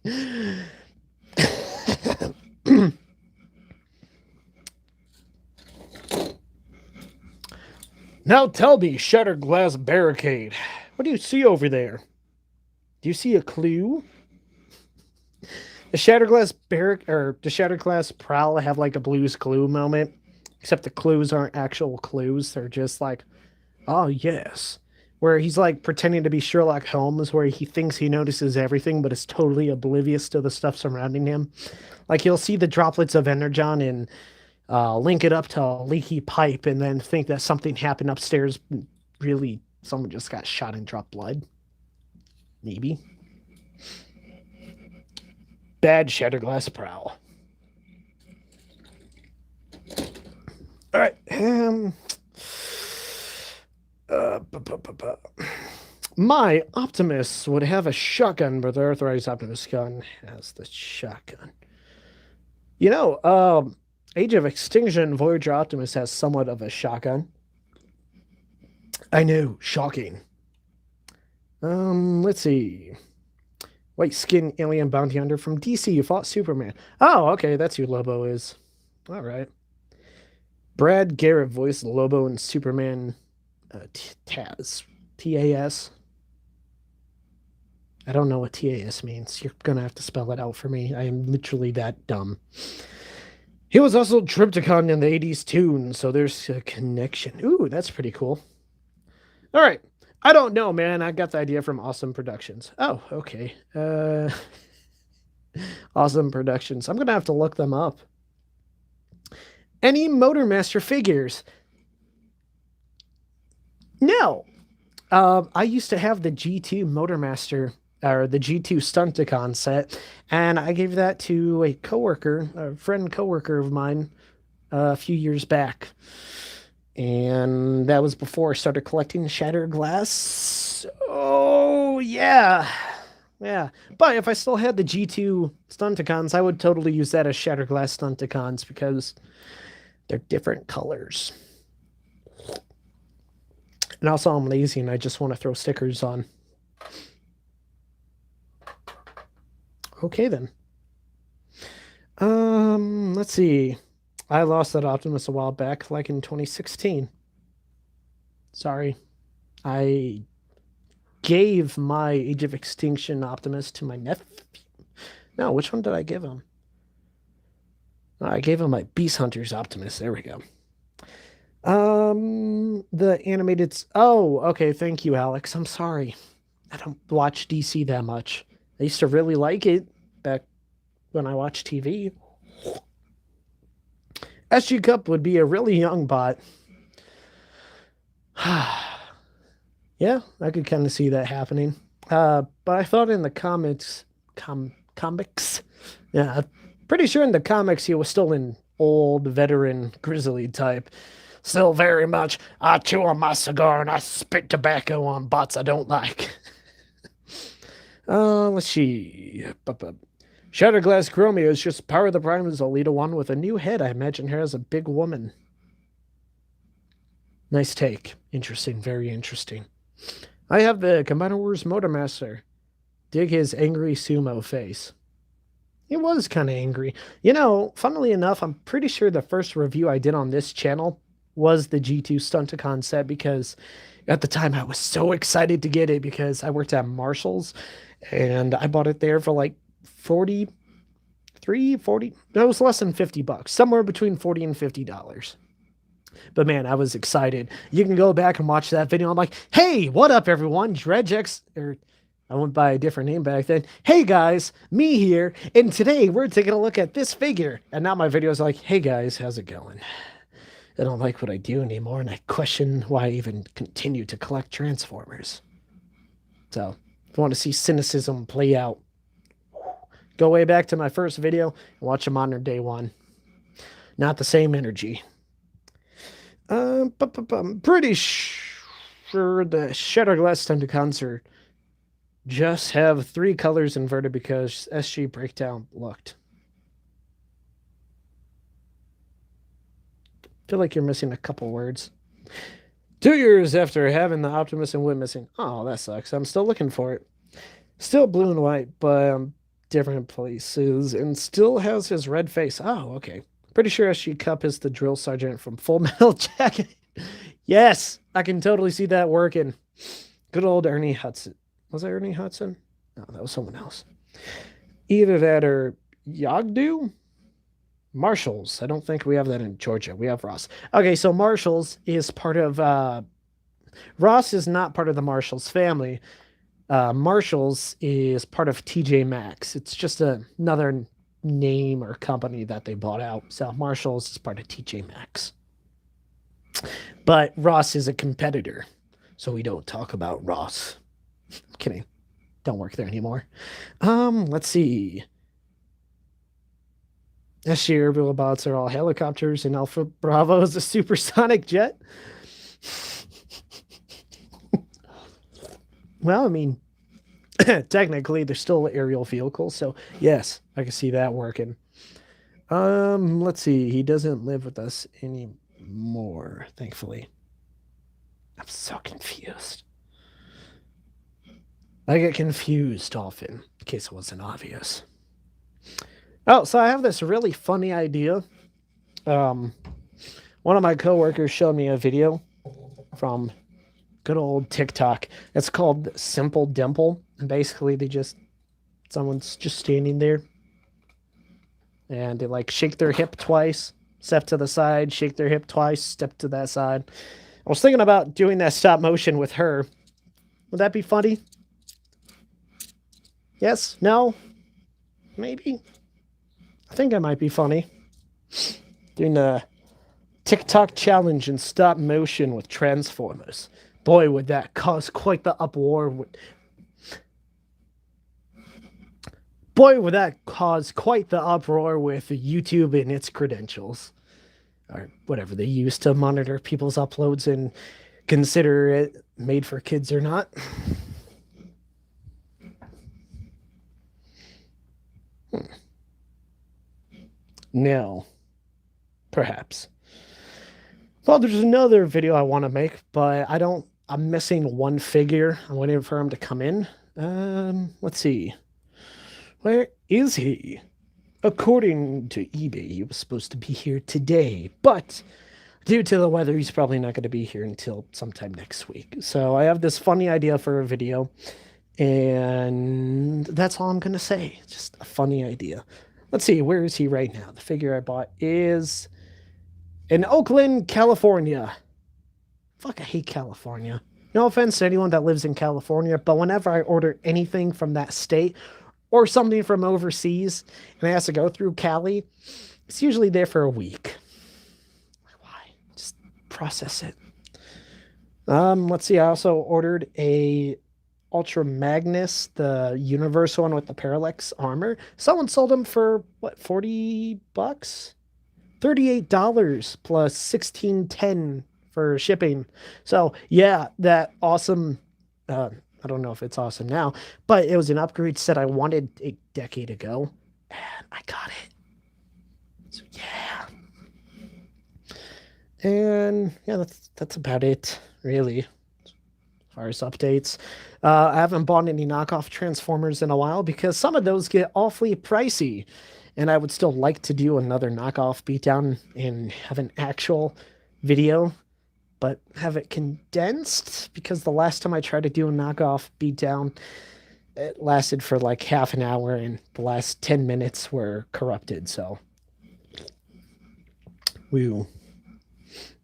Now tell me, Shattered Glass Barricade. What do you see over there? Do you see a clue? The Shatterglass Barrack or the Shatterglass Prowl have like a Blue's Clue moment, except the clues aren't actual clues. They're just like, oh yes, where he's like pretending to be Sherlock Holmes, where he thinks he notices everything, but is totally oblivious to the stuff surrounding him. Like he'll see the droplets of energon and link it up to a leaky pipe, and then think that something happened upstairs. Really, someone just got shot and dropped blood. Maybe. Bad Shatterglass Prowl. All right. My Optimus would have a shotgun, but the Earthrise Optimus gun has the shotgun. You know, Age of Extinction Voyager Optimus has somewhat of a shotgun. I know, shocking. Let's see. White skin alien bounty hunter from DC who fought Superman. Oh, okay, that's who Lobo is. All right. Brad Garrett voiced Lobo and Superman Taz. TAS. I don't know what TAS means. You're gonna have to spell it out for me. I am literally that dumb. He was also Triptychon in the 80s too, so there's a connection. Ooh, that's pretty cool. All right. I don't know, man. I got the idea from Awesome Productions. Oh, okay. Awesome Productions. I'm gonna have to look them up. Any Motormaster figures? No. I used to have the G2 Motormaster or the G2 Stunticon set, and I gave that to a coworker, a friend coworker of mine, a few years back. And that was before I started collecting shattered glass. Oh, yeah. Yeah. But if I still had the G2 Stunticons, I would totally use that as shattered glass Stunticons because they're different colors. And also, I'm lazy and I just want to throw stickers on. Okay, then. Let's see. I lost that Optimus a while back, like in 2016. Sorry. I gave my Age of Extinction Optimus to my nephew. No, which one did I give him? I gave him my Beast Hunters Optimus. There we go. The animated. Oh, okay. Thank you, Alex. I'm sorry. I don't watch DC that much. I used to really like it back when I watched TV. SG Cup would be a really young bot. Yeah, I could kind of see that happening. But I thought in the comics, yeah, I'm pretty sure in the comics he was still an old veteran grizzly type. Still very much, I chew on my cigar and I spit tobacco on bots I don't like. Let's see. Shatterglass Chromio is just Power of the Prime's Alita one with a new head. I imagine her as a big woman. Nice take. Interesting. Very interesting. I have the Combiner Wars Motormaster. Dig his angry sumo face. He was kind of angry. You know, funnily enough, I'm pretty sure the first review I did on this channel was the G2 Stunticon set because at the time I was so excited to get it because I worked at Marshall's and I bought it there for like 40, that was less than $50, somewhere between $40 and $50. But man, I was excited. You can go back and watch that video. I'm like, hey, what up, everyone? Dredgex, or I went by a different name back then. Hey guys, me here, and today we're taking a look at this figure. And now my video is like, hey guys, how's it going? I don't like what I do anymore, and I question why I even continue to collect Transformers. So, if you want to see cynicism play out, go way back to my first video and watch a modern day one. Not the same energy. I'm pretty sure the Shatterglass Stunticons just have 3 colors inverted because SG Breakdown looked. Feel like you're missing a couple words. 2 years after having the Optimus and Wit missing. Oh, that sucks. I'm still looking for it. Still blue and white, but different places, and still has his red face. Oh, okay. Pretty sure SG Cup is the drill sergeant from Full Metal Jacket. Yes, I can totally see that working. Good old Ernie Hudson. Was that Ernie Hudson? No, that was someone else. Either that or Yagdu? Marshalls. I don't think we have that in Georgia. We have Ross. Okay, so Marshalls is part of Ross is not part of the Marshalls family. Marshalls is part of TJ Maxx. It's just another name or company that they bought out. So Marshalls is part of TJ Maxx. But Ross is a competitor. So we don't talk about Ross. I'm kidding. Don't work there anymore. Let's see. SG Airbill bots are all helicopters, and Alpha Bravo is a supersonic jet. Well, I mean, technically, they're still aerial vehicles, so yes, I can see that working. Let's see. He doesn't live with us anymore, thankfully. I'm so confused. I get confused often, in case it wasn't obvious. Oh, so I have this really funny idea. One of my coworkers showed me a video from Good old TikTok. It's called Simple Dimple. And basically, someone's just standing there and they like shake their hip twice, step to the side, shake their hip twice, step to that side. I was thinking about doing that stop motion with her. Would that be funny? Yes? No? Maybe? I think it might be funny. Doing the TikTok challenge in stop motion with Transformers. Boy, would that cause quite the uproar. Boy, would that cause quite the uproar with YouTube and its credentials. Or whatever they use to monitor people's uploads and consider it made for kids or not. No. Perhaps. Well, there's another video I want to make, but I'm missing one figure. I'm waiting for him to come in. Let's see. Where is he? According to eBay, he was supposed to be here today, but due to the weather, he's probably not going to be here until sometime next week. So I have this funny idea for a video, and that's all I'm going to say. Just a funny idea. Let's see, where is he right now? The figure I bought is in Oakland, California. Fuck, I hate California. No offense to anyone that lives in California, but whenever I order anything from that state or something from overseas and it has to go through Cali, it's usually there for a week. Why? Just process it. Let's see. I also ordered a Ultra Magnus, the universal one with the Parallax armor. Someone sold them for what, $40? $38 plus $16.10 for shipping. So yeah, that awesome. I don't know if it's awesome now, but it was an upgrade set I wanted a decade ago, and I got it. So yeah, and yeah, that's about it, really, as far as updates. I haven't bought any knockoff Transformers in a while because some of those get awfully pricey, and I would still like to do another knockoff beatdown and have an actual video, but have it condensed because the last time I tried to do a knockoff beatdown, it lasted for like half an hour and the last 10 minutes were corrupted. So, woo.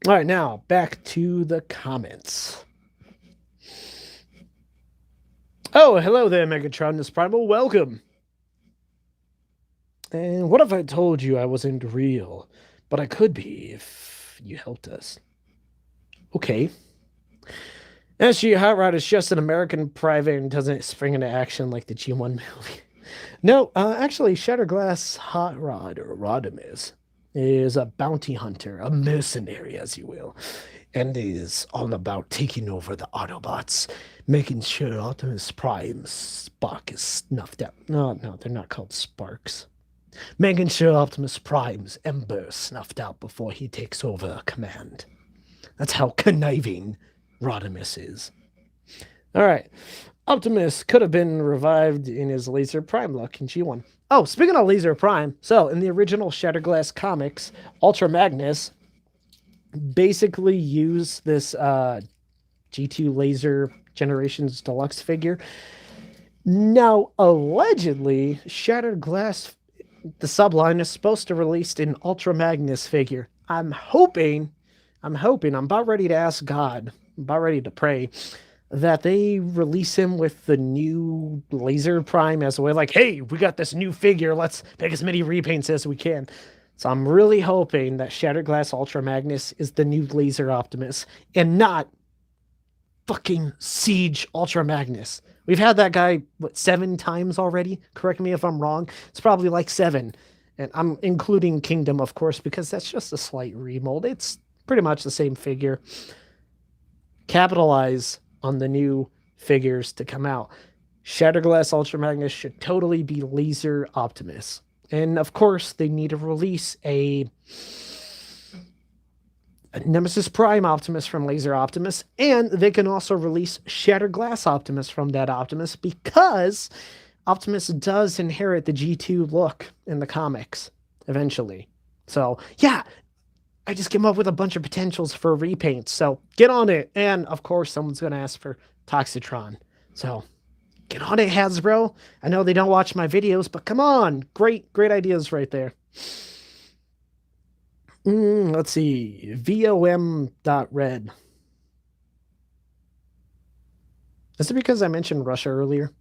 All right, now back to the comments. Oh, hello there, Megatron this Primal. Welcome. And what if I told you I wasn't real, but I could be if you helped us? Okay. SG Hot Rod is just an American private and doesn't spring into action like the G1 movie. No, actually, Shatterglass Hot Rod, or Rodimus, is a bounty hunter, a mercenary, as you will, and is all about taking over the Autobots, making sure Optimus Prime's spark is snuffed out. No, they're not called sparks. Making sure Optimus Prime's ember is snuffed out before he takes over command. That's how conniving Rodimus is. All right. Optimus could have been revived in his Laser Prime look in G1. Oh, speaking of Laser Prime, so in the original Shatterglass comics, Ultra Magnus basically used this G2 Laser Generations Deluxe figure. Now, allegedly, Shatterglass, the subline, is supposed to release an Ultra Magnus figure. I'm hoping, I'm about ready to ask God, I'm about ready to pray that they release him with the new Laser Prime as a way, like, hey, we got this new figure, let's make as many repaints as we can. So I'm really hoping that Shatterglass Ultra Magnus is the new Laser Optimus and not fucking Siege Ultra Magnus. We've had that guy, what, 7 times already? Correct me if I'm wrong. It's probably like 7. And I'm including Kingdom, of course, because that's just a slight remold. It's pretty much the same figure. Capitalize on the new figures to come out. Shatterglass Ultra Magnus should totally be Laser Optimus. And of course, they need to release a Nemesis Prime Optimus from Laser Optimus, and they can also release Shatterglass Optimus from that Optimus, because Optimus does inherit the G2 look in the comics eventually. So, yeah, I just came up with a bunch of potentials for repaints. So get on it. And of course, someone's going to ask for Toxitron. So get on it, Hasbro. I know they don't watch my videos, but come on. Great, great ideas right there. Let's see. VOM.red. Is it because I mentioned Russia earlier?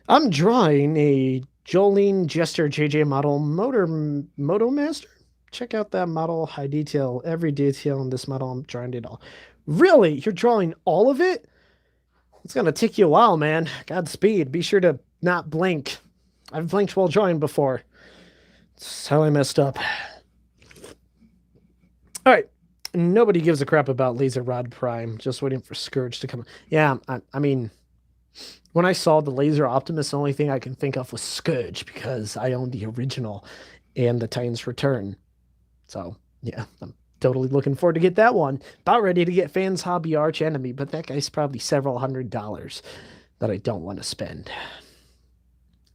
I'm drawing a Jolene Jester JJ model Moto Master. Check out that model, high detail, every detail in this model. I'm drawing it all. Really? You're drawing all of it? It's gonna take you a while, man. Godspeed. Be sure to not blink. I've blinked while drawing before. That's how I messed up. All right. Nobody gives a crap about Laser Rod Prime. Just waiting for Scourge to come. Yeah, I mean, when I saw the Laser Optimus, the only thing I can think of was Scourge because I own the original and the Titans Return. So, yeah, I'm totally looking forward to get that one. About ready to get Fans Hobby Arch Enemy, but that guy's probably several $100s that I don't want to spend.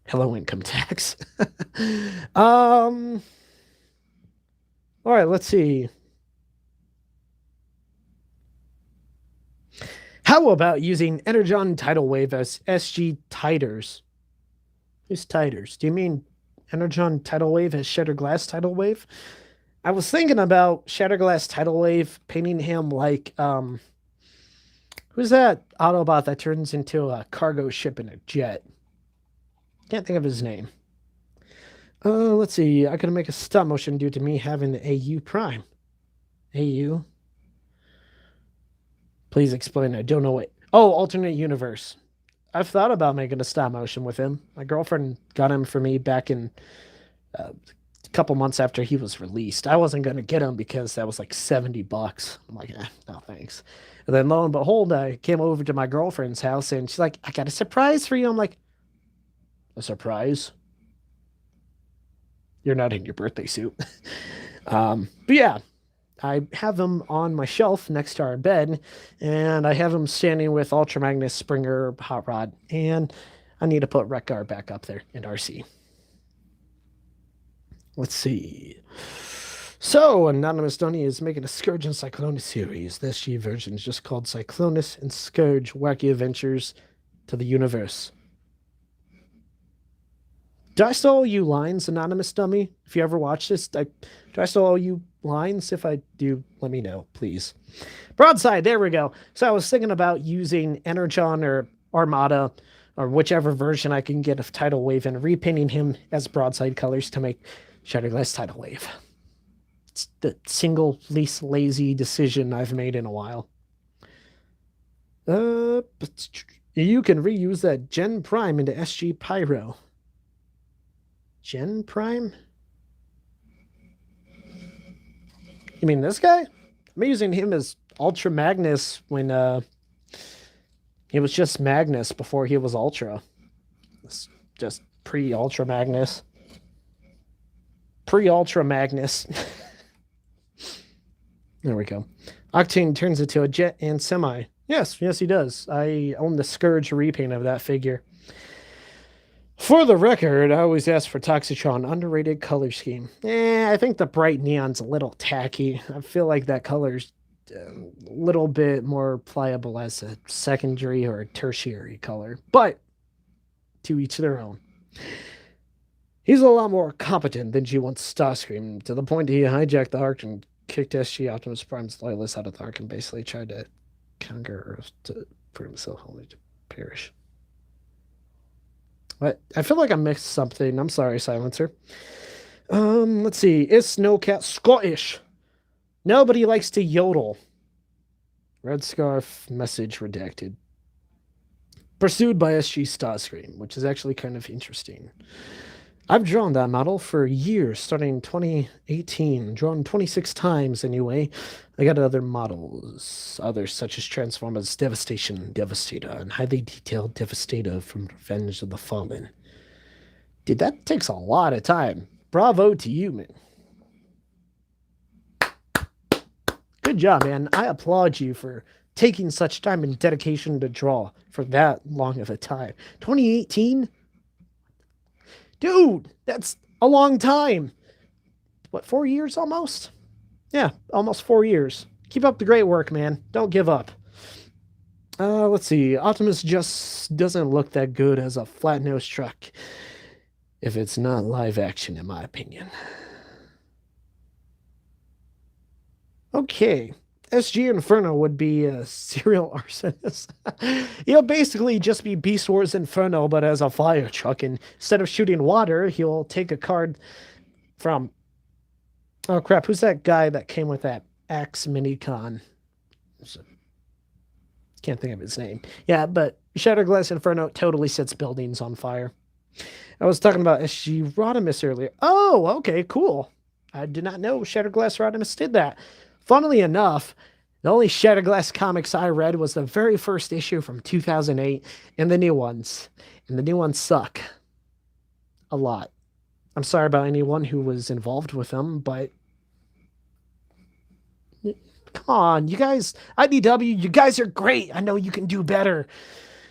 Hello, income tax. All right, let's see. How about using Energon Tidal Wave as SG Titers? Who's Titers? Do you mean Energon Tidal Wave as Shattered Glass Tidal Wave? I was thinking about Shattered Glass Tidal Wave, painting him like, who's that Autobot that turns into a cargo ship in a jet? Can't think of his name. Let's see. I could make a stop motion due to me having the AU Prime. AU? Please explain. I don't know what. Oh, alternate universe. I've thought about making a stop motion with him. My girlfriend got him for me back in a couple months after he was released. I wasn't going to get him because that was like $70. I'm like, no thanks. And then lo and behold, I came over to my girlfriend's house and she's like, I got a surprise for you. I'm like, a surprise? You're not in your birthday suit. But yeah, I have him on my shelf next to our bed, and I have him standing with Ultra Magnus, Springer, Hot Rod, and I need to put Wreck-Gar back up there in RC. Let's see. So, Anonymous Donny is making a Scourge and Cyclonus series. The SG version is just called Cyclonus and Scourge Wacky Adventures to the Universe. Do I still owe you lines, Anonymous Dummy? If you ever watch this, do I still owe you lines? If I do, let me know, please. Broadside, there we go. So I was thinking about using Energon or Armada or whichever version I can get of Tidal Wave and repainting him as Broadside colors to make Shattered Glass Tidal Wave. It's the single least lazy decision I've made in a while. But you can reuse that Gen Prime into SG Pyro. Gen Prime? You mean this guy? I'm using him as Ultra Magnus when he was just Magnus before he was Ultra. It's just pre-Ultra Magnus. Pre-Ultra Magnus. There we go. Octane turns into a jet and semi. Yes, he does. I own the Scourge repaint of that figure. For the record, I always ask for Toxitron, underrated color scheme. I think the bright neon's a little tacky. I feel like that color's a little bit more pliable as a secondary or a tertiary color. But, to each their own. He's a lot more competent than G1 Starscream, to the point he hijacked the Ark and kicked SG Optimus Prime's loyalists out of the Ark and basically tried to conquer Earth to put himself only to perish. But I feel like I mixed something. I'm sorry, Silencer. Let's see. Is Snowcat Scottish? Nobody likes to yodel. Red Scarf message redacted. Pursued by SG Starscream, which is actually kind of interesting. I've drawn that model for years, starting in 2018. Drawn 26 times anyway. I got other models, others such as Transformers Devastation, Devastator, and highly detailed Devastator from Revenge of the Fallen. Dude, that takes a lot of time. Bravo to you, man. Good job, man. I applaud you for taking such time and dedication to draw for that long of a time. 2018? Dude, that's a long time. What, 4 years almost? Yeah, almost 4 years. Keep up the great work, man. Don't give up. Let's see. Optimus just doesn't look that good as a flat-nosed truck if it's not live action, in my opinion. Okay. SG Inferno would be a serial arsonist. He'll basically just be Beast Wars Inferno, but as a fire truck. And instead of shooting water, he'll take a card from. Oh crap! Who's that guy that came with that Axe Minicon? Can't think of his name. Yeah, but Shatterglass Inferno totally sets buildings on fire. I was talking about SG Rodimus earlier. Oh, okay, cool. I did not know Shatterglass Rodimus did that. Funnily enough, the only Shatterglass comics I read was the very first issue from 2008 and the new ones. And the new ones suck. A lot. I'm sorry about anyone who was involved with them, but come on, you guys, IDW, you guys are great. I know you can do better.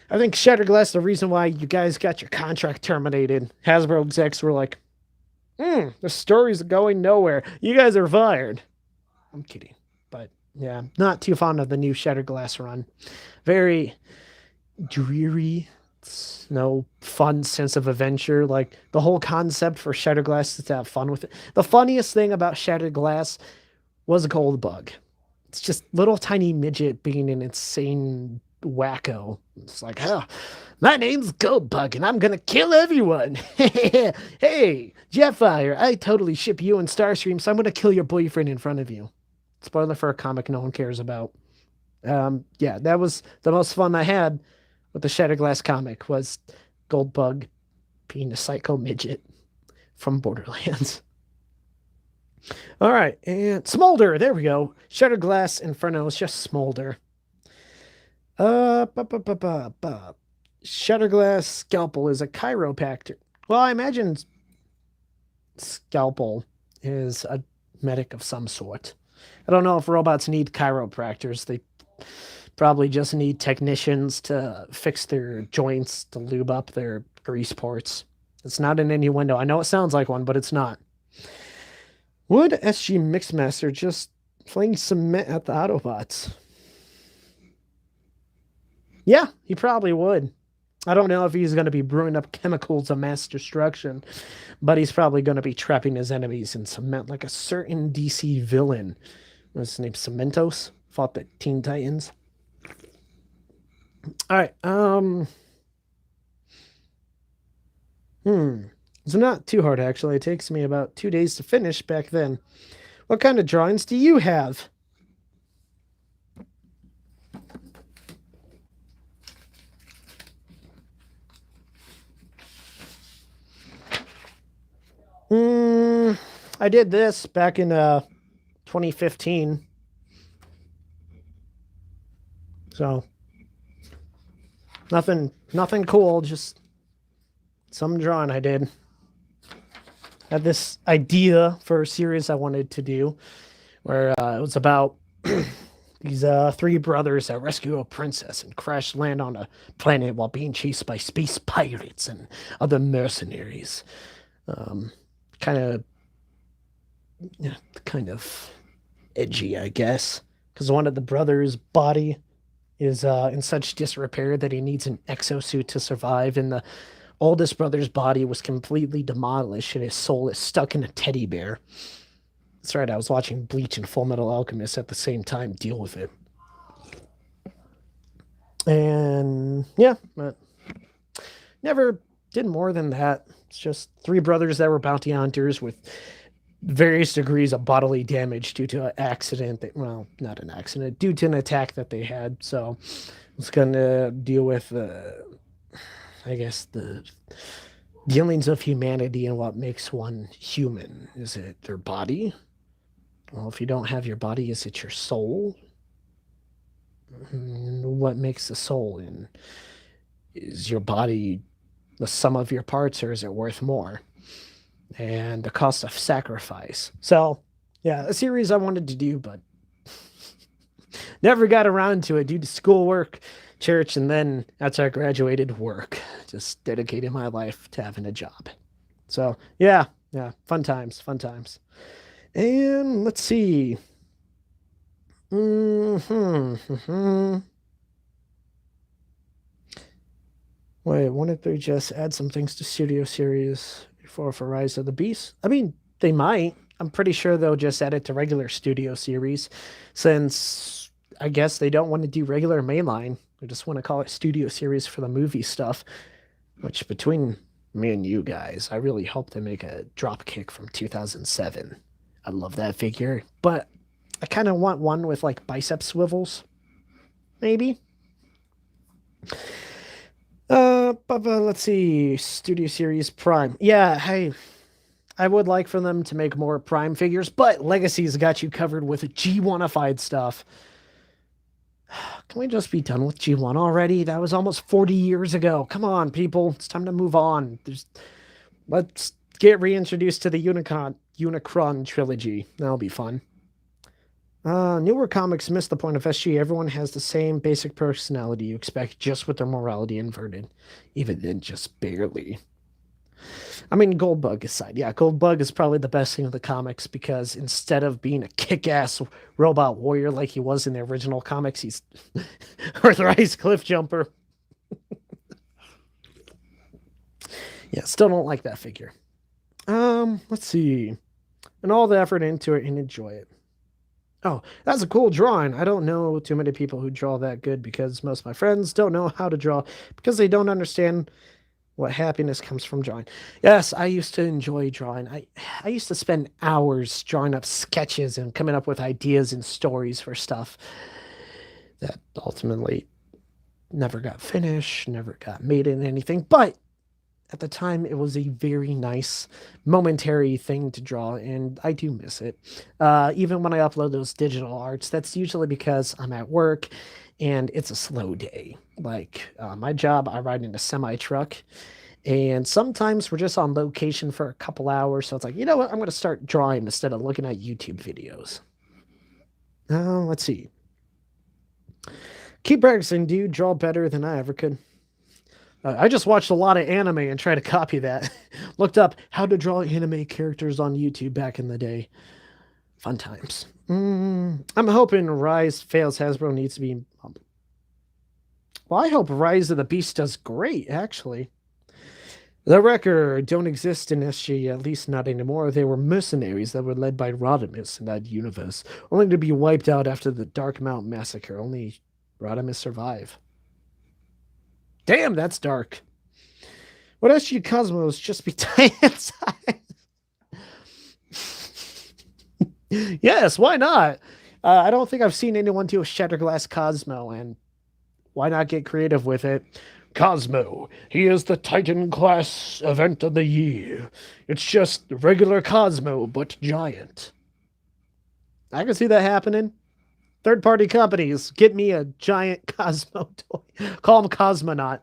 I think Shatterglass, the reason why you guys got your contract terminated, Hasbro execs were like, the story's going nowhere. You guys are fired. I'm kidding. But yeah, not too fond of the new Shatterglass run. Very dreary. It's no fun sense of adventure. Like the whole concept for Shatterglass is to have fun with it. The funniest thing about Shatterglass was Goldbug. It's just little tiny midget being an insane wacko. It's like, oh, my name's Goldbug and I'm gonna kill everyone. Hey, Jetfire, I totally ship you and Starscream, so I'm gonna kill your boyfriend in front of you. Spoiler for a comic no one cares about. Yeah, that was the most fun I had with the Shatterglass comic was Goldbug being a psycho midget from Borderlands. All right, and Smolder, there we go. Shatterglass Inferno is just Smolder. Uh, ba, ba, ba, ba, ba. Shatterglass Scalpel is a chiropractor. Well, I imagine Scalpel is a medic of some sort. I don't know if robots need chiropractors. They probably just need technicians to fix their joints, to lube up their grease ports. It's not an innuendo. I know it sounds like one, but it's not. Would SG Mixmaster just fling cement at the Autobots? Yeah, he probably would. I don't know if he's going to be brewing up chemicals of mass destruction, but he's probably going to be trapping his enemies in cement like a certain DC villain. What's his name? Cementos? Fought the Teen Titans. All right. It's not too hard, actually. It takes me about 2 days to finish back then. What kind of drawings do you have? I did this back in 2015. So nothing cool, just some drawing I did. Had this idea for a series I wanted to do where it was about these three brothers that rescue a princess and crash land on a planet while being chased by space pirates and other mercenaries. Kind of, yeah, kind of edgy, I guess, because one of the brothers' body is in such disrepair that he needs an exosuit to survive, and the oldest brother's body was completely demolished, and his soul is stuck in a teddy bear. That's right, I was watching Bleach and Full Metal Alchemist at the same time. Deal with it. And yeah, but never did more than that. It's just three brothers that were bounty hunters with various degrees of bodily damage due to an accident. Well, not an accident, due to an attack that they had. So it's going to deal with, I guess, the dealings of humanity and what makes one human. Is it their body? Well, if you don't have your body, is it your soul? What makes the soul? And is your body the sum of your parts, or is it worth more? And the cost of sacrifice. So, yeah, a series I wanted to do, but never got around to it due to schoolwork, church, and then after I graduated, work. Just dedicated my life to having a job. So, yeah, fun times, fun times. And let's see. Hmm. Wait, wouldn't they just add some things to Studio Series for Rise of the Beast? I mean, they might. I'm pretty sure they'll just add it to regular Studio Series, since I guess they don't want to do regular mainline. They just want to call it Studio Series for the movie stuff. Which, between me and you guys, I really hope they make a Dropkick from 2007. I love that figure, but I kind of want one with like bicep swivels, maybe. But let's see. Studio Series Prime. Yeah, hey, I would like for them to make more Prime figures, but Legacy's got you covered with G1ified stuff. Can we just be done with G1 already? That was almost 40 years ago. Come on, people. It's time to move on. Let's get reintroduced to the Unicron trilogy. That'll be fun. Newer comics miss the point of SG. Everyone has the same basic personality you expect, just with their morality inverted. Even then, just barely. I mean, Goldbug aside, yeah, Goldbug is probably the best thing of the comics because instead of being a kick-ass robot warrior like he was in the original comics, he's Earthrise Cliff Jumper. Yeah, still don't like that figure. Let's see. And all the effort into it and enjoy it. Oh, that's a cool drawing. I don't know too many people who draw that good because most of my friends don't know how to draw because they don't understand what happiness comes from drawing. Yes, I used to enjoy drawing. I used to spend hours drawing up sketches and coming up with ideas and stories for stuff that ultimately never got finished, never got made into anything. But at the time, it was a very nice, momentary thing to draw, and I do miss it. Even when I upload those digital arts, that's usually because I'm at work and it's a slow day. Like my job, I ride in a semi truck, and sometimes we're just on location for a couple hours. So it's like, you know what? I'm going to start drawing instead of looking at YouTube videos. Let's see. Keep practicing. Do you draw better than I ever could? I just watched a lot of anime and tried to copy that. Looked up how to draw anime characters on YouTube back in the day. Fun times. I'm hoping Rise fails. Hasbro needs to be. Well, I hope Rise of the Beast does great, actually. The Wrecker don't exist in SG, at least not anymore. They were mercenaries that were led by Rodimus in that universe, only to be wiped out after the Dark Mount Massacre. Only Rodimus survive. Damn, that's dark. What SG Cosmos just be tiny inside? Yes, why not? I don't think I've seen anyone do a Shatterglass Cosmo, and why not get creative with it? Cosmo, he is the Titan class event of the year. It's just regular Cosmo, but giant. I can see that happening. Third-party companies, get me a giant Cosmo toy. Call him Cosmonaut.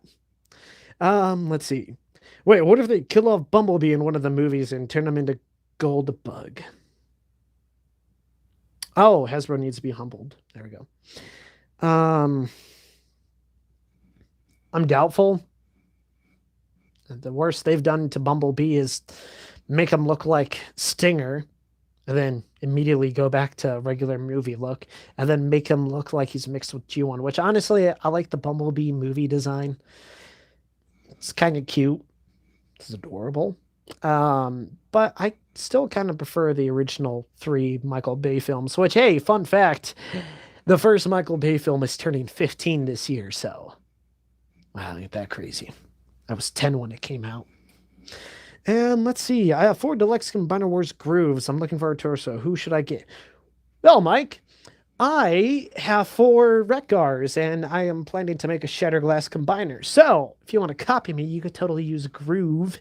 Let's see. Wait, what if they kill off Bumblebee in one of the movies and turn him into Goldbug? Oh, Hasbro needs to be humbled. There we go. I'm doubtful. The worst they've done to Bumblebee is make him look like Stinger and then immediately go back to regular movie look and then make him look like he's mixed with G1, which honestly, I like the Bumblebee movie design. It's kind of cute. It's adorable. But I still kind of prefer the original 3 Michael Bay films, which, hey, fun fact, the first Michael Bay film is turning 15 this year, so wow, ain't that crazy. I was 10 when it came out. And let's see. I have 4 Deluxe Combiner Wars Grooves. I'm looking for a torso. Who should I get? Well, Mike, I have 4 Wreck-Gars, and I am planning to make a Shatterglass Combiner. So, if you want to copy me, you could totally use Groove.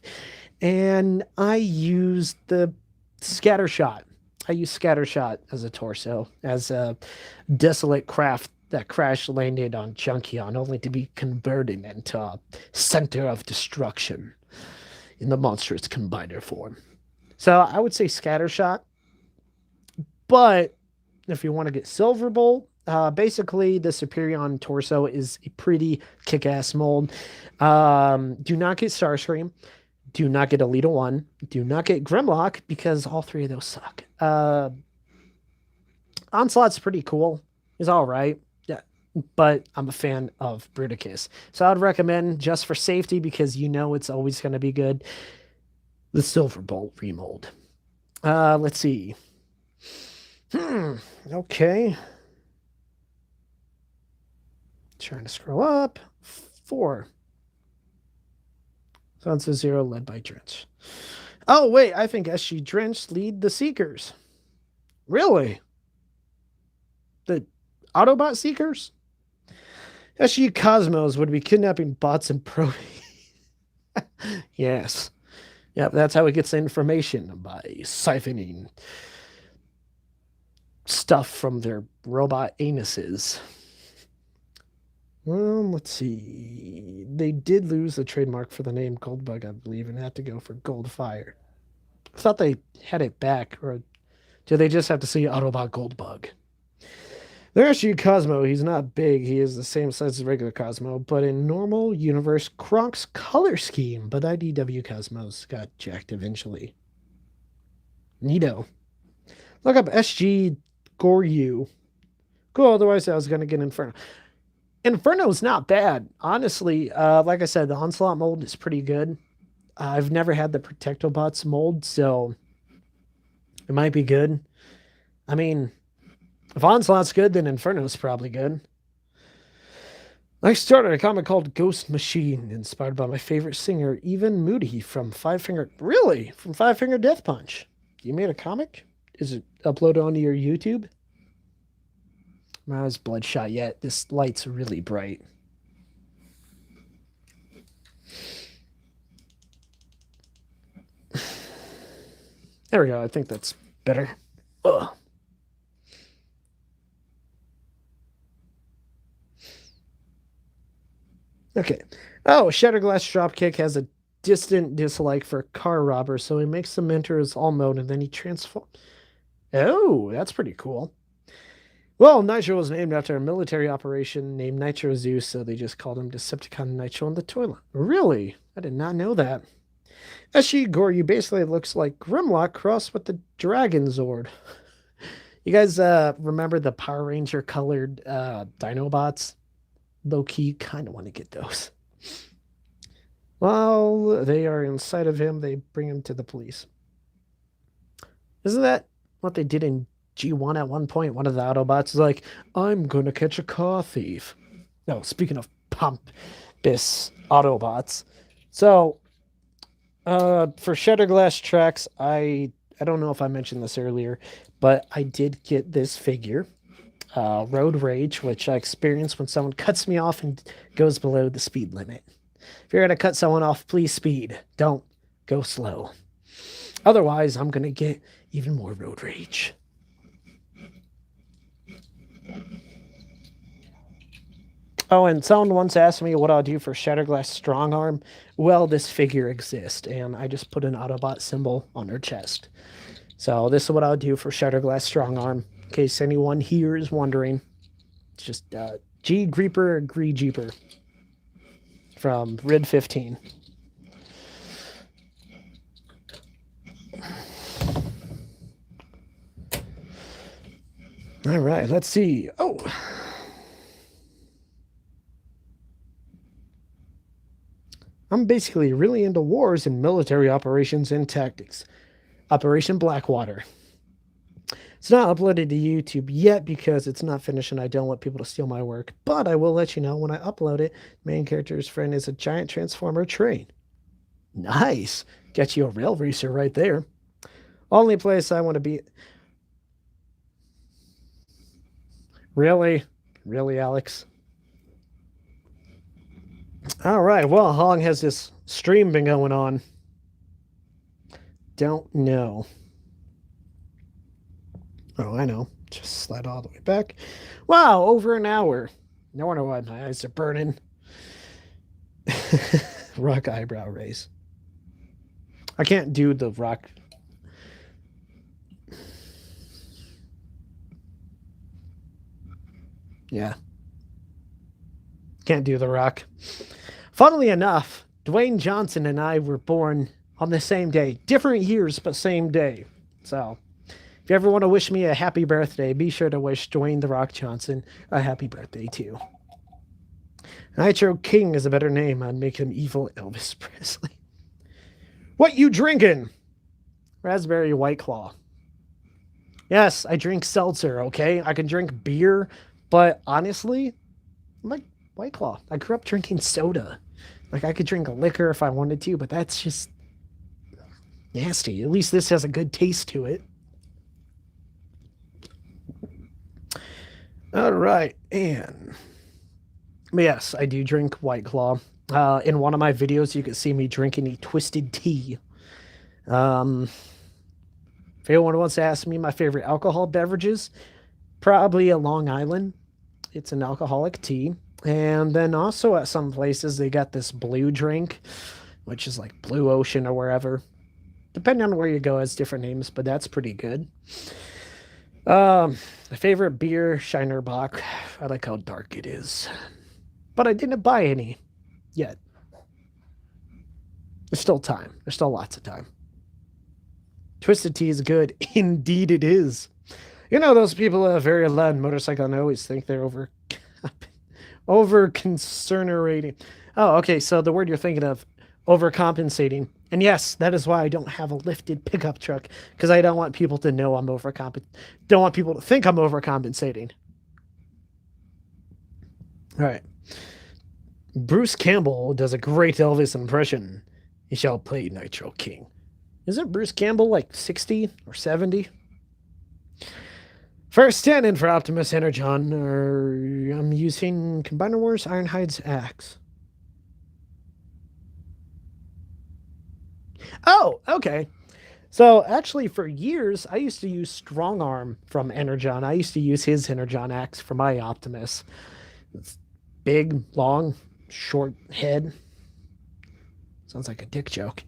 And I use the Scattershot. I use Scattershot as a torso, as a desolate craft that crash landed on Junkion, only to be converted into a center of destruction in the monstrous combiner form. So I would say Scattershot. But if you want to get Silver Bolt, basically the Superion torso is a pretty kick-ass mold. Do not get Starscream. Do not get Elita 1. Do not get Grimlock because all 3 of those suck. Onslaught's pretty cool. He's all right. Yeah, but I'm a fan of Bruticus. So I'd recommend, just for safety, because you know it's always going to be good, the Silverbolt remold. Let's see. Okay. Trying to scroll up. 4. Sansa 0 led by Drench. Oh, wait, I think SG Drench lead the Seekers. Really? The Autobot Seekers? SG Cosmos would be kidnapping bots and pro. Yes. Yep, that's how it gets information, by siphoning stuff from their robot anuses. Let's see. They did lose the trademark for the name Goldbug, I believe, and had to go for Goldfire. I thought they had it back, or do they just have to say Autobot Goldbug? There's you, Cosmo. He's not big. He is the same size as regular Cosmo, but in normal universe, Kronk's color scheme. But IDW Cosmos got jacked eventually. Neato. Look up SG Goryu. Cool, otherwise I was going to get Inferno. Inferno's not bad. Honestly, like I said, the Onslaught mold is pretty good. I've never had the Protectobots mold, so it might be good. I mean, if Onslaught's good, then Inferno's probably good. I started a comic called Ghost Machine, inspired by my favorite singer, Even Moody, from Five Finger... Really? From Five Finger Death Punch. You made a comic? Is it uploaded onto your YouTube? My eyes bloodshot yet. This light's really bright. There we go. I think that's better. Ugh. Okay. Oh, Shatterglass Dropkick has a distant dislike for car robbers, so he makes them enter his all mode and then he transforms. Oh, that's pretty cool. Well, Nitro was named after a military operation named Nitro Zeus, so they just called him Decepticon Nitro in the toilet. Really? I did not know that. SG Goryu basically looks like Grimlock crossed with the Dragon Zord. You guys remember the Power Ranger colored Dinobots? Low key, kind of want to get those. While they are inside of him, they bring him to the police. Isn't that what they did in G1 at one point? One of the Autobots is like, I'm going to catch a car thief. No, speaking of pompous Autobots. So, for Shatterglass Tracks, I don't know if I mentioned this earlier, but I did get this figure. Road Rage, which I experience when someone cuts me off and goes below the speed limit. If you're going to cut someone off, please speed. Don't go slow. Otherwise, I'm going to get even more Road Rage. Oh, and someone once asked me what I'll do for Shatterglass Strong Arm. Well, this figure exists, and I just put an Autobot symbol on her chest. So this is what I'll do for Shatterglass Strong Arm. In case anyone here is wondering, it's just G Greeper Gree Jeeper from Rid 15. All right, let's see. Oh. I'm basically really into wars and military operations and tactics. Operation Blackwater. It's not uploaded to YouTube yet because it's not finished and I don't want people to steal my work, but I will let you know when I upload it. Main character's friend is a giant transformer train. Nice. Got you a rail racer right there. Only place I want to be... Really? Really, Alex? All right, well, how long has this stream been going on? Don't know. Oh, I know. Just slide all the way back. Wow, over an hour. No wonder why my eyes are burning. Rock eyebrow raise. I can't do the rock. Yeah. Can't do the rock. Funnily enough, Dwayne Johnson and I were born on the same day. Different years, but same day. So, if you ever want to wish me a happy birthday, be sure to wish Dwayne The Rock Johnson a happy birthday, too. Nitro King is a better name. I'd make him evil Elvis Presley. What you drinking? Raspberry White Claw. Yes, I drink seltzer, okay? I can drink beer, but honestly, I like White Claw. I grew up drinking soda. Like, I could drink a liquor if I wanted to, but that's just nasty. At least this has a good taste to it. All right, and yes, I do drink White Claw. In one of my videos, you can see me drinking a twisted tea. If anyone wants to ask me my favorite alcohol beverages, probably a Long Island. It's an alcoholic tea. And then also at some places, they got this blue drink, which is like Blue Ocean or wherever. Depending on where you go, has different names, but that's pretty good. My favorite beer, Shiner Bock. I like how dark it is. But I didn't buy any yet. There's still time. There's still lots of time. Twisted Tea is good. Indeed it is. You know, those people that are very loud motorcycle and I always think they're over-concernating. Oh, okay, so the word you're thinking of, overcompensating. And yes, that is why I don't have a lifted pickup truck, because I don't want people to know I'm don't want people to think I'm overcompensating. All right. Bruce Campbell does a great Elvis impression. He shall play Nitro King. Isn't Bruce Campbell like 60 or 70? First stand-in for Optimus Energon, I'm using Combiner Wars Ironhide's axe. Oh, okay. So actually, for years, I used to use Strong Arm from Energon. I used to use his Energon axe for my Optimus. It's big, long, short head. Sounds like a dick joke.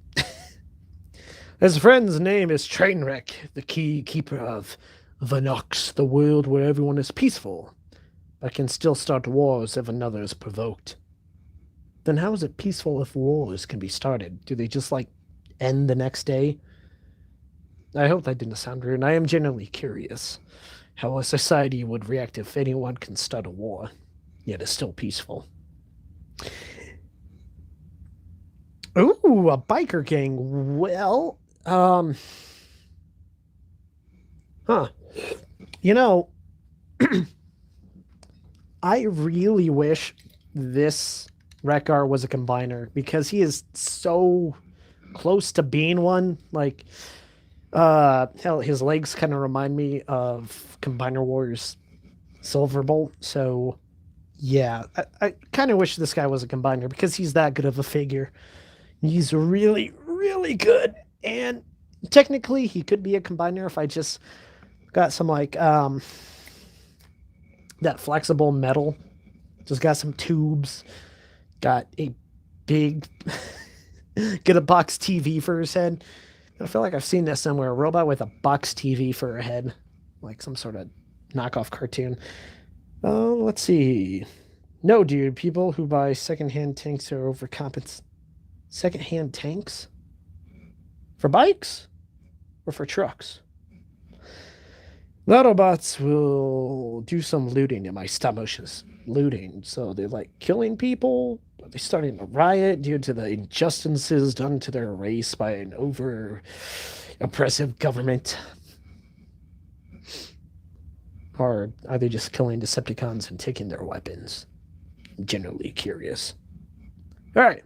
His friend's name is Trainwreck, the key keeper of Vanox, the world where everyone is peaceful, but can still start wars if another is provoked. Then how is it peaceful if wars can be started? Do they just, like, end the next day? I hope that didn't sound rude. I am genuinely curious how a society would react if anyone can start a war, yet is still peaceful. Ooh, a biker gang. Well, You know, I really wish this Wreck-Gar was a combiner, because he is so close to being one. Like, hell, his legs kind of remind me of Combiner Wars Silverbolt. So, yeah, I kind of wish this guy was a combiner, because he's that good of a figure. He's really, really good. And technically, he could be a combiner if I just got some, like, that flexible metal. Just got some tubes. Got a big... get a box TV for his head. I feel like I've seen this somewhere. A robot with a box TV for a head. Like some sort of knockoff cartoon. Let's see. No, dude. People who buy secondhand tanks are overcompensating. Secondhand tanks? For bikes? Or for trucks? The Autobots will do some looting in my stop-motion looting. So they're like killing people. Are they starting to riot due to the injustices done to their race by an over-oppressive government? Or are they just killing Decepticons and taking their weapons? I'm generally curious. All right.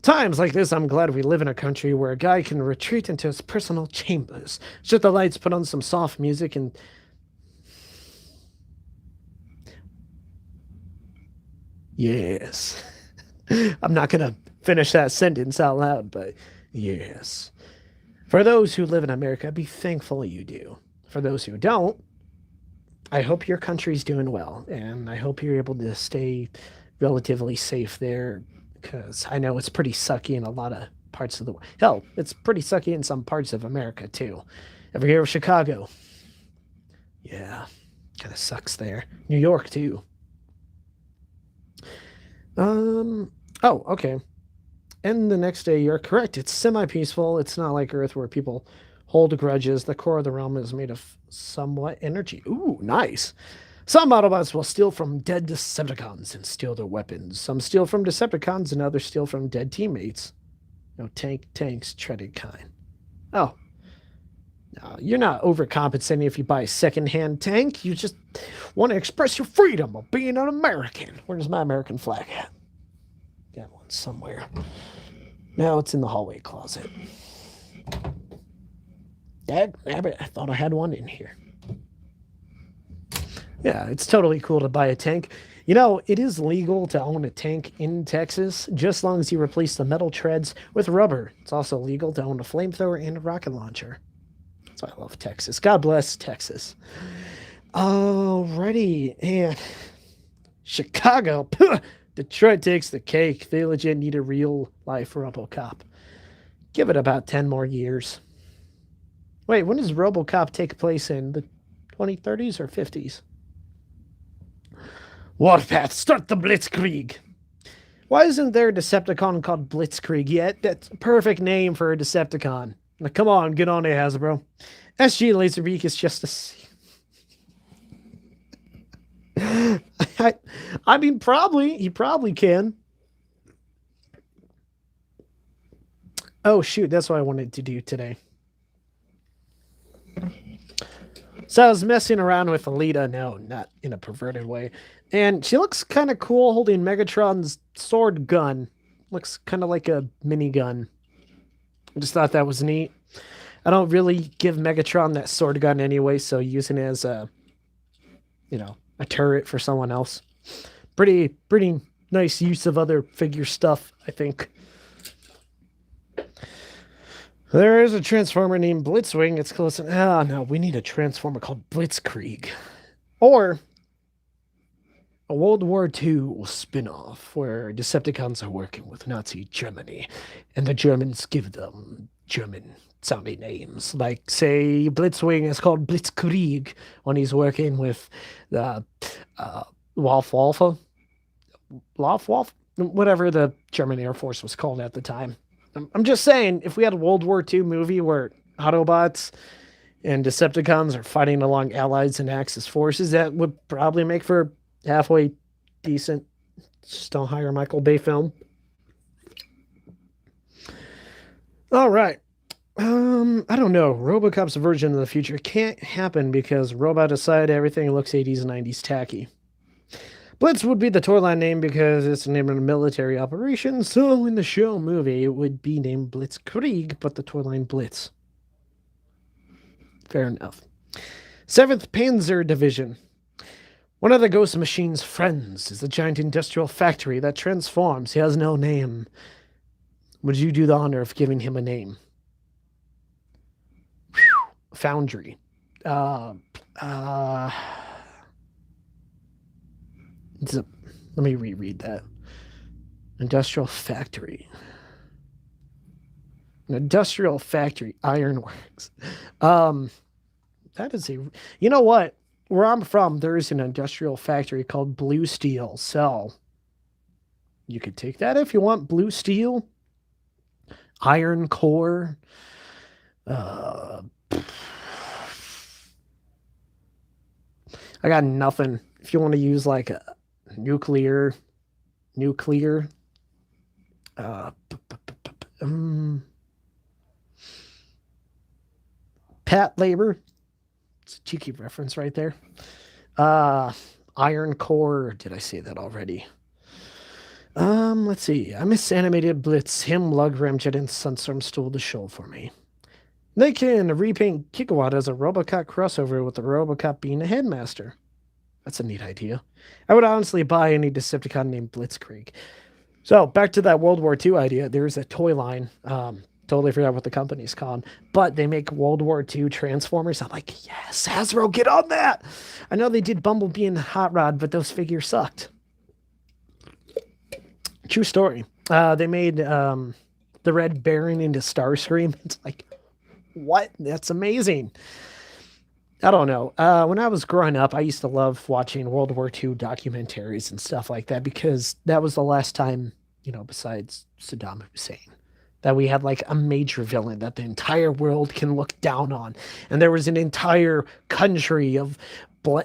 Times like this, I'm glad we live in a country where a guy can retreat into his personal chambers, shut the lights, put on some soft music, and... Yes. I'm not going to finish that sentence out loud, but yes. For those who live in America, be thankful you do. For those who don't, I hope your country's doing well, and I hope you're able to stay relatively safe there, because I know it's pretty sucky in a lot of parts of the world. Hell, it's pretty sucky in some parts of America, too. Ever hear of Chicago? Yeah, kind of sucks there. New York, too. Oh, okay. And the next day, you're correct. It's semi-peaceful. It's not like Earth where people Hold grudges. The core of the realm is made of somewhat energy. Ooh, nice. Some Autobots will steal from dead Decepticons and steal their weapons. Some steal from Decepticons and others steal from dead teammates. No tanks, treaded kind. Oh. No, you're not overcompensating if you buy a second-hand tank. You just want to express your freedom of being an American. Where's my American flag at? Got one somewhere. Now it's in the hallway closet. Dabbit, I thought I had one in here. Yeah, it's totally cool to buy a tank. You know, it is legal to own a tank in Texas, just as long as you replace the metal treads with rubber. It's also legal to own a flamethrower and a rocket launcher. That's why I love Texas. God bless Texas. Alrighty, and Chicago. Detroit takes the cake. They legit need a real-life RoboCop. Give it about 10 more years. Wait, when does RoboCop take place in? The 2030s or 50s? Warpath, start the Blitzkrieg. Why isn't there a Decepticon called Blitzkrieg yet? That's a perfect name for a Decepticon. Like, come on, get on it, Hasbro. SG Laserbeak is just a... I mean, probably. He probably can. Oh, shoot. That's what I wanted to do today. So I was messing around with Alita. No, not in a perverted way. And she looks kind of cool holding Megatron's sword gun. Looks kind of like a minigun. I just thought that was neat. I don't really give Megatron that sword gun anyway, so using it as a, a turret for someone else. Pretty nice use of other figure stuff, I think. There is a Transformer named Blitzwing. It's close. Oh, no, we need a Transformer called Blitzkrieg. Or a World War II spin-off where Decepticons are working with Nazi Germany, and the Germans give them German-sounding names. Like, say, Blitzwing is called Blitzkrieg when he's working with the Luftwaffe, whatever the German Air Force was called at the time. I'm just saying, if we had a World War II movie where Autobots and Decepticons are fighting along Allies and Axis forces, that would probably make for halfway decent, just don't hire Michael Bay film. All right. I don't know. RoboCop's version of the future can't happen because Robot decided everything looks 80s and 90s tacky. Blitz would be the toy line name because it's the name of a military operation, so in the show movie it would be named Blitzkrieg, but the toy line Blitz. Fair enough. 7th Panzer Division. One of the Ghost Machine's friends is a giant industrial factory that transforms. He has no name. Would you do the honor of giving him a name? Foundry. Let me reread that. Industrial factory. An industrial factory. Ironworks. That is a... You know what? Where I'm from, there is an industrial factory called Blue Steel. So, you could take that if you want. Blue Steel. Iron core. I got nothing. If you want to use like a nuclear, Pat labor. It's a cheeky reference right there. Iron core. Did I say that already? Let's see. I miss animated Blitz. Him, Lug, Ramjet, and Sunstorm stole the show for me. They can repaint Gigawatt as a RoboCop crossover with the RoboCop being a headmaster. That's a neat idea. I would honestly buy any Decepticon named Blitzkrieg. So, back to that World War II idea. There's a toy line. Totally forgot what the company's called. But they make World War II Transformers. I'm like, yes, Hasbro, get on that! I know they did Bumblebee and Hot Rod, but those figures sucked. True story. They made the Red Baron into Starscream. It's like, what? That's amazing. I don't know. When I was growing up, I used to love watching World War II documentaries and stuff like that because that was the last time, besides Saddam Hussein, that we had like a major villain that the entire world can look down on, and there was an entire country of bl-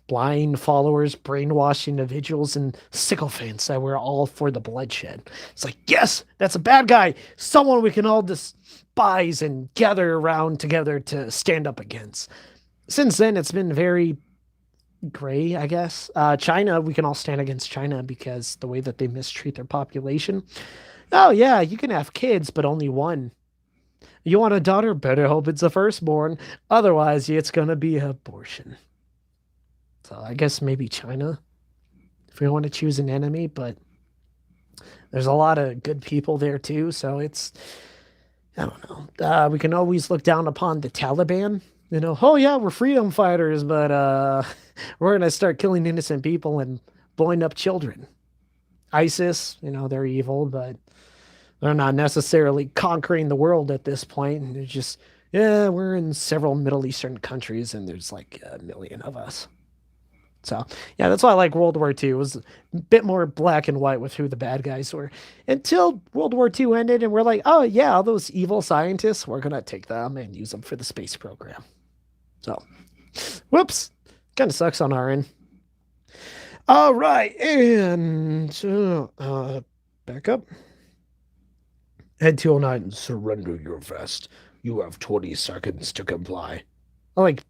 blind followers, brainwashed individuals, and sycophants that were all for the bloodshed. It's like, yes, that's a bad guy, someone we can all despise and gather around together to stand up against. Since then, it's been very gray, I guess. China, we can all stand against China because the way that they mistreat their population. Oh, yeah, you can have kids, but only one. You want a daughter? Better hope it's a firstborn. Otherwise, it's going to be abortion. So I guess maybe China, if we want to choose an enemy, but there's a lot of good people there too. So it's, I don't know. We can always look down upon the Taliban. Oh yeah, we're freedom fighters, but we're gonna start killing innocent people and blowing up children. ISIS, they're evil, but they're not necessarily conquering the world at this point. And they're just, yeah, we're in several Middle Eastern countries, and there's like a million of us. So, yeah, that's why I like World War II. It was a bit more black and white with who the bad guys were. Until World War II ended, and we're like, oh, yeah, all those evil scientists, we're going to take them and use them for the space program. So, whoops. Kind of sucks on our end. All right, and back up. Head 209 and surrender your vest. You have 20 seconds to comply. I like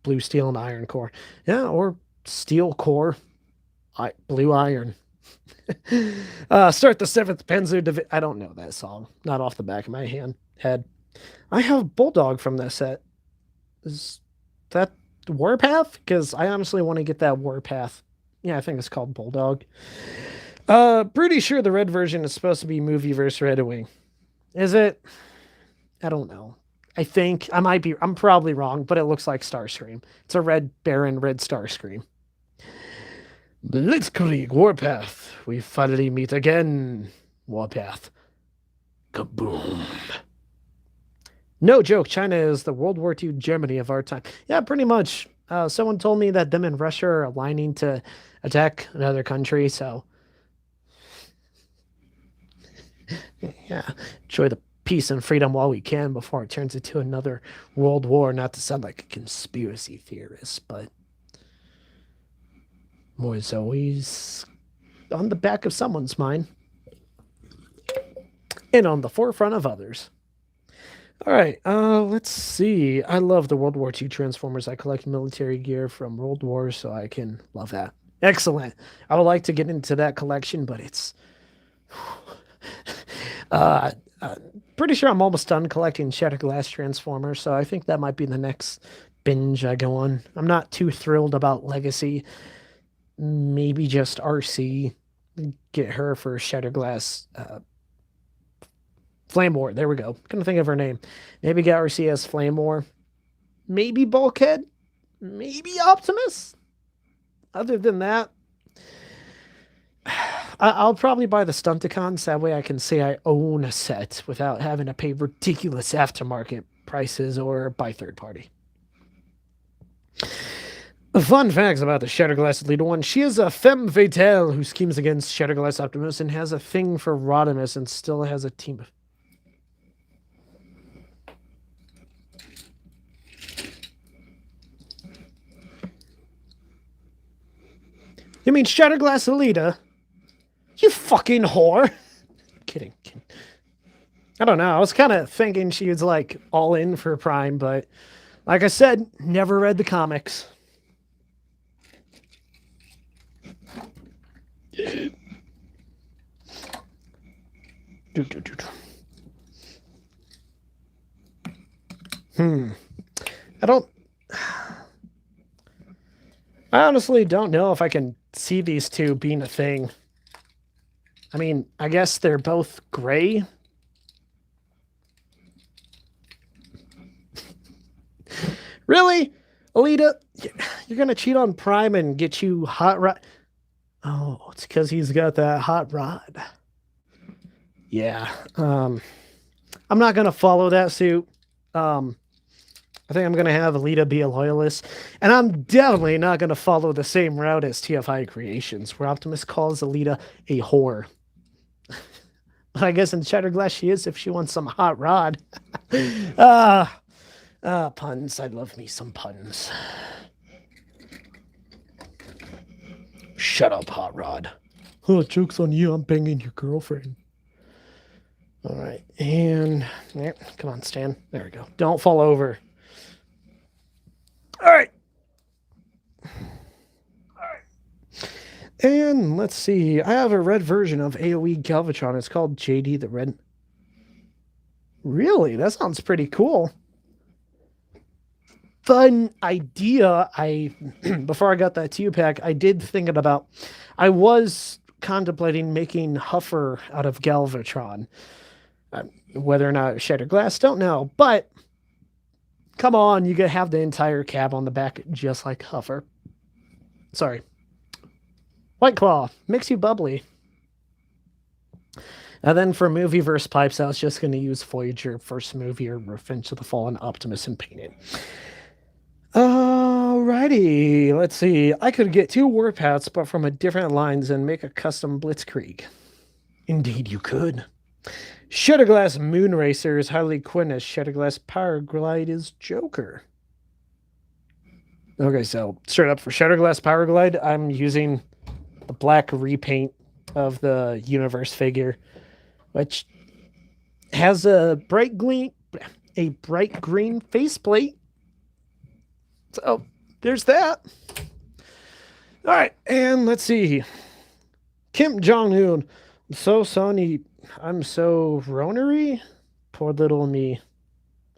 blue steel and iron core. Yeah, or steel core, blue iron. Start the 7th Panzer Division. I don't know that song. Not off the back of my head. I have Bulldog from this set. Is that Warpath? Because I honestly want to get that Warpath. Yeah, I think it's called Bulldog. Pretty sure the red version is supposed to be Movieverse Red Wing. Is it? I don't know. I think I'm probably wrong, but it looks like Starscream. It's a red Baron, red Starscream. Blitzkrieg, Warpath. We finally meet again. Warpath. Kaboom. No joke, China is the World War II Germany of our time. Yeah, pretty much. Someone told me that them and Russia are aligning to attack another country, so yeah, enjoy the peace and freedom while we can before it turns into another world war. Not to sound like a conspiracy theorist, but war is always on the back of someone's mind and on the forefront of others. All right, let's see. I love the World War II Transformers. I collect military gear from World War, so I can love that. Excellent. I would like to get into that collection, but it's pretty sure I'm almost done collecting Shattered Glass Transformers, so I think that might be the next binge I go on. I'm not too thrilled about Legacy. Maybe just RC. Get her for Shattered Glass Flame War. There we go. Couldn't think of her name. Maybe get RC as Flame War. Maybe Bulkhead. Maybe Optimus. Other than that, I'll probably buy the Stunticons. That way I can say I own a set without having to pay ridiculous aftermarket prices or buy third party. Fun facts about the Shatterglass Leader One. She is a femme fatale who schemes against Shatterglass Optimus and has a thing for Rodimus and still has a team of... You mean Shatterglass Alita? You fucking whore. Kidding. I don't know. I was kind of thinking she was like all in for Prime, but like I said, never read the comics. I honestly don't know if I can see these two being a thing. I mean, I guess they're both gray. Really? Alita, you're going to cheat on Prime and get you Hot Rod? Oh, it's because he's got that hot rod. Yeah. I'm not going to follow that suit. I think I'm going to have Alita be a loyalist. And I'm definitely not going to follow the same route as TFI Creations, where Optimus calls Alita a whore. I guess in Cheddar Glass she is if she wants some hot rod. Ah, puns. I love me some puns. Shut up, hot rod. Oh, joke's on you. I'm banging your girlfriend. All right, and yeah, come on, Stan. There we go. Don't fall over. All right. And let's see. I have a red version of AoE Galvatron. It's called JD the Red. Really? That sounds pretty cool. Fun idea. I before I got that 2-pack, I did think about. I was contemplating making Huffer out of Galvatron. Whether or not Shattered Glass, don't know. But come on, you could have the entire cab on the back just like Huffer. Sorry. White Claw makes you bubbly. And then for movie verse pipes, I was just going to use Voyager, First Movie, or Revenge of the Fallen Optimus and paint it. Alrighty, let's see. I could get 2 Warpaths, but from a different lines and make a custom Blitzkrieg. Indeed, you could. Shutterglass Moonracer is Harley Quinn as Shutterglass Powerglide is Joker. Okay, so straight up for Shutterglass Powerglide, I'm using the black repaint of the universe figure, which has a bright green faceplate. So there's that. All right, and let's see. Kim Jong-un. I'm so ronery. Poor little me.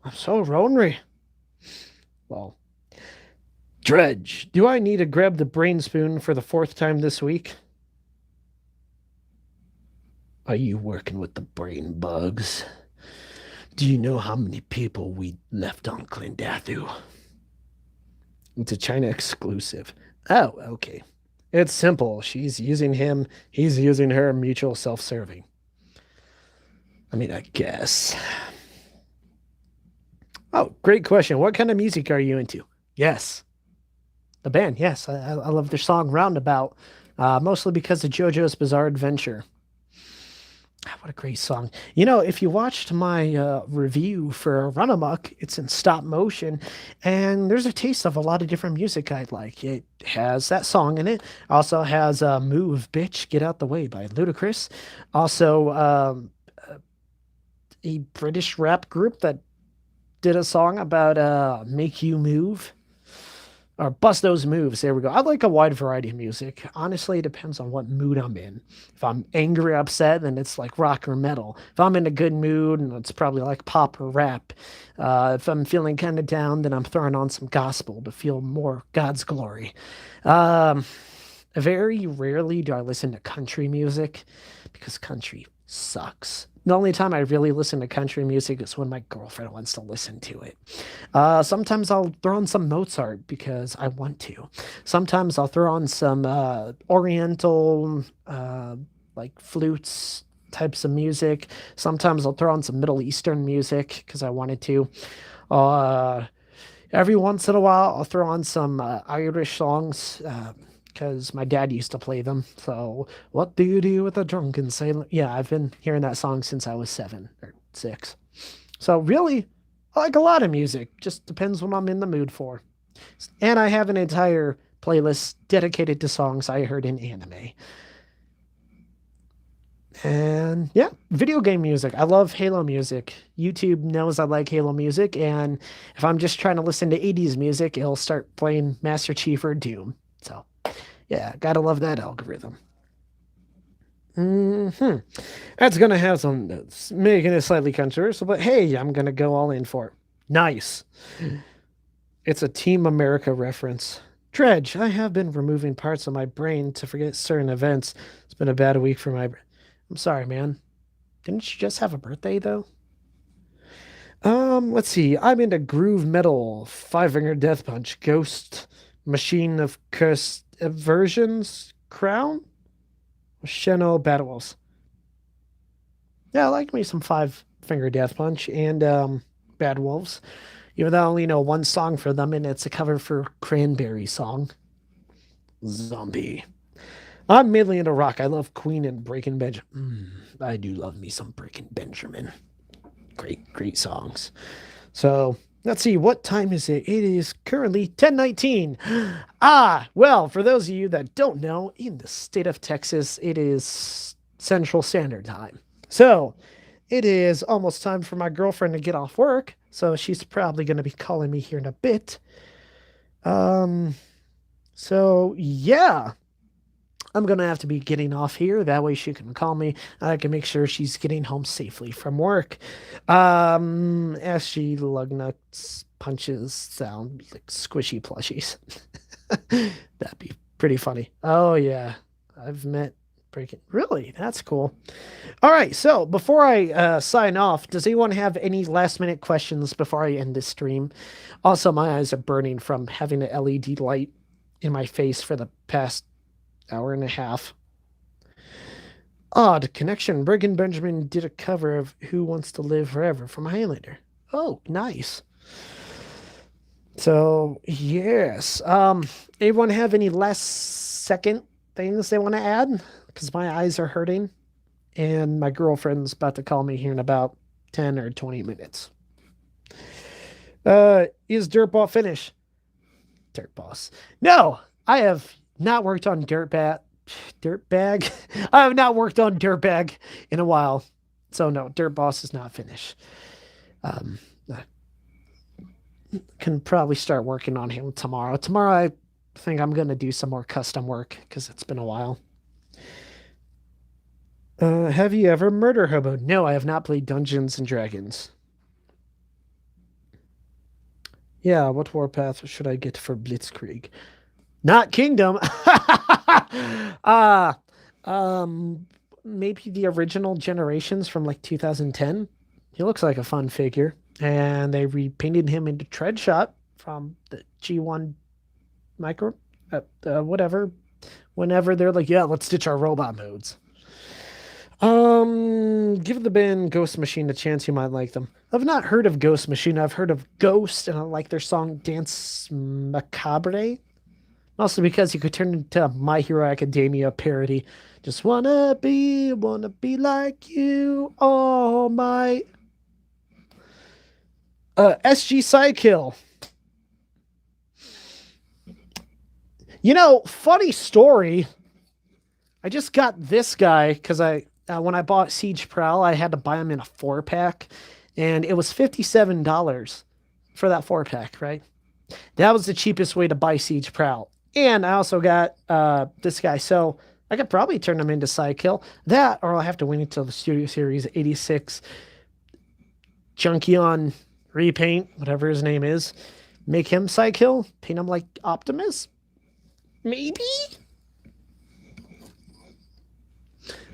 I'm so ronery. Well, Dredge. Do I need to grab the brain spoon for the 4th time this week? Are you working with the brain bugs? Do you know how many people we left on Clendathu? It's a China exclusive. Oh, okay. It's simple. She's using him, he's using her, mutual self-serving. I mean, I guess. Oh, great question. What kind of music are you into? Yes. The band, yes. I love their song Roundabout, mostly because of JoJo's Bizarre Adventure. What a great song. You know, if you watched my review for Run Amok, it's in stop motion, and there's a taste of a lot of different music I'd like. It has that song in it. Also has Move, Bitch, Get Out the Way by Ludacris. Also, a British rap group that did a song about Make You Move. Or Bust Those Moves. There we go. I like a wide variety of music. Honestly, it depends on what mood I'm in. If I'm angry or upset, then it's like rock or metal. If I'm in a good mood, and it's probably like pop or rap. If I'm feeling kind of down, then I'm throwing on some gospel to feel more God's glory. Very rarely do I listen to country music because country sucks. The only time I really listen to country music is when my girlfriend wants to listen to it. Sometimes I'll throw on some Mozart because I want to. Sometimes I'll throw on some Oriental, like flutes types of music. Sometimes I'll throw on some Middle Eastern music because I wanted to. Every once in a while, I'll throw on some Irish songs. Because my dad used to play them. So, what do you do with a drunken sailor? Yeah, I've been hearing that song since I was 7 or 6. So, really, I like a lot of music. Just depends what I'm in the mood for. And I have an entire playlist dedicated to songs I heard in anime. And yeah, video game music. I love Halo music. YouTube knows I like Halo music. And if I'm just trying to listen to 80s music, it'll start playing Master Chief or Doom. So, yeah, gotta love that algorithm. That's gonna have some making it slightly controversial, but hey, I'm gonna go all in for it. Nice. It's a Team America reference. Dredge, I have been removing parts of my brain to forget certain events. It's been a bad week for my. I'm sorry, man. Didn't you just have a birthday though? Let's see. I'm into groove metal, Five Finger Death Punch, Ghost, Machine of Cursed Versions, Crown, Sheno Battle Wolves. Yeah, I like me some Five Finger Death Punch and Bad Wolves. Even though I only know one song for them, and it's a cover for Cranberry song. Zombie. I'm mainly into rock. I love Queen and Breaking Benjamin. I do love me some Breaking Benjamin. Great, great songs. So let's see, what time is it? It is currently 10:19. Well, for those of you that don't know, in the state of Texas, it is Central Standard Time. So it is almost time for my girlfriend to get off work. So she's probably going to be calling me here in a bit. Um, so yeah, I'm going to have to be getting off here. That way she can call me. I can make sure she's getting home safely from work. As she lug nuts punches sound like squishy plushies. That'd be pretty funny. Oh, yeah. I've met Breaking. Really? That's cool. All right. So before I sign off, does anyone have any last minute questions before I end this stream? Also, my eyes are burning from having an LED light in my face for the past hour and a half. Odd connection. Breaking Benjamin did a cover of Who Wants to Live Forever from Highlander. Oh, nice. So, yes. Anyone have any last second things they want to add? Because my eyes are hurting. And my girlfriend's about to call me here in about 10 or 20 minutes. Is Dirtball finished? Dirt Boss. No, I have not worked on Dirtbag. I have not worked on Dirtbag in a while. So no, Dirt Boss is not finished. I can probably start working on him tomorrow. Tomorrow I think I'm going to do some more custom work because it's been a while. Have you ever murder hobo? No, I have not played Dungeons and Dragons. Yeah, what warpath should I get for Blitzkrieg? Not Kingdom. Maybe the original Generations from like 2010. He looks like a fun figure. And they repainted him into Treadshot from the G1 micro, whatever. Whenever they're like, yeah, let's ditch our robot modes. Give the band Ghost Machine a chance. You might like them. I've not heard of Ghost Machine. I've heard of Ghost, and I like their song Dance Macabre. Mostly because you could turn into a My Hero Academia parody. Just wanna be like you, all my. SG Sidekill. You know, funny story. I just got this guy because when I bought Siege Prowl, I had to buy him in a 4-pack, and it was $57 for that 4-pack, right? That was the cheapest way to buy Siege Prowl. And I also got this guy, so I could probably turn him into Sidekill. That, or I'll have to wait until the Studio Series 86 Junkion repaint, whatever his name is. Make him Sidekill, paint him like Optimus? Maybe?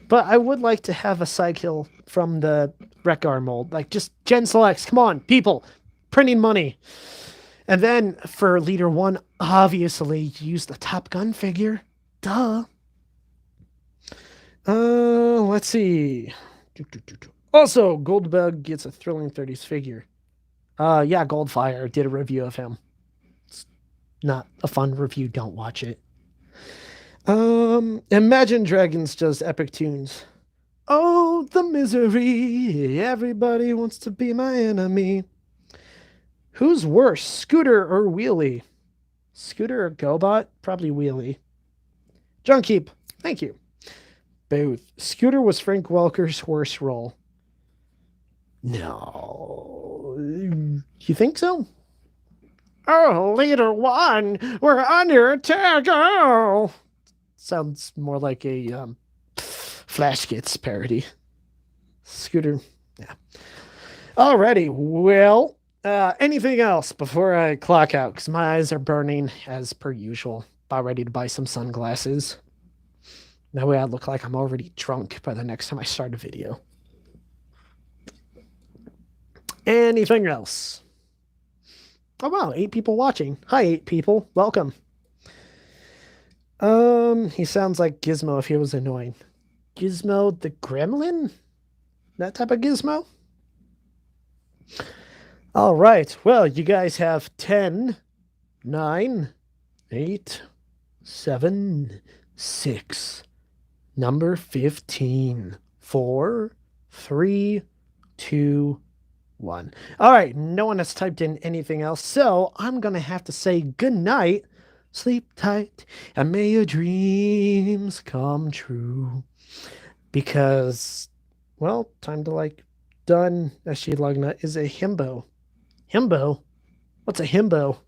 But I would like to have a Sidekill from the Wreck-Ar mold. Like, just Gen Selects. Come on, people. Printing money. And then for Leader 1, obviously, use the Top Gun figure. Duh. Let's see. Also, Goldbug gets a Thrilling 30s figure. Yeah, Goldfire did a review of him. It's not a fun review. Don't watch it. Imagine Dragons does epic tunes. Oh, the misery. Everybody wants to be my enemy. Who's worse, Scooter or Wheelie? Scooter or GoBot? Probably Wheelie. Junkeep, thank you. Both. Scooter was Frank Welker's worst role. No. You think so? Oh, Leader 1, we're under attack. Oh. Sounds more like a Flash Gets parody. Scooter, yeah. Alrighty, well, anything else before I clock out? Because my eyes are burning as per usual. About ready to buy some sunglasses. That way I look like I'm already drunk by the next time I start a video. Anything else? Oh wow, 8 people watching. Hi, 8 people. Welcome. He sounds like Gizmo if he was annoying. Gizmo the Gremlin? That type of Gizmo? All right. Well, you guys have 10, 9, 8, 7, 6. Number 15. 4, 3, 2, 1. All right, no one has typed in anything else, so I'm gonna have to say good night. Sleep tight, and may your dreams come true. Because, well, time to like done. Ashid Lagna is a himbo. Himbo? What's a himbo?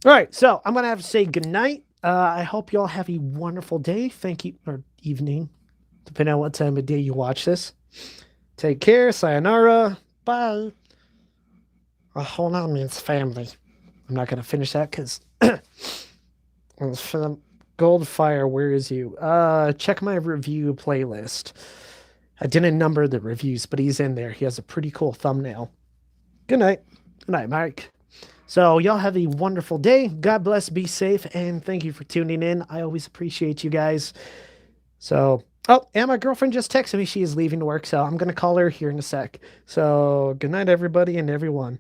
All right, so I'm gonna have to say goodnight. I hope you all have a wonderful day. Thank you, or evening, depending on what time of day you watch this. Take care. Sayonara. Bye. Hold on means family. I'm not gonna finish that because Goldfire, where is you? Check my review playlist. I didn't number the reviews, but he's in there. He has a pretty cool thumbnail. Good night. Good night, Mike. So, y'all have a wonderful day. God bless, be safe, and thank you for tuning in. I always appreciate you guys. So, oh, and my girlfriend just texted me. She is leaving to work, so I'm going to call her here in a sec. So, good night, everybody and everyone.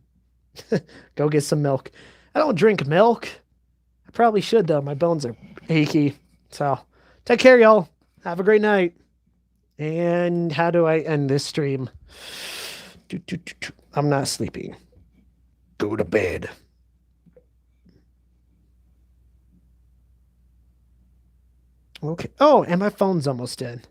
Go get some milk. I don't drink milk. I probably should, though. My bones are achy. So, take care, y'all. Have a great night. And how do I end this stream? I'm not sleeping. Go to bed. Okay. Oh, and my phone's almost dead.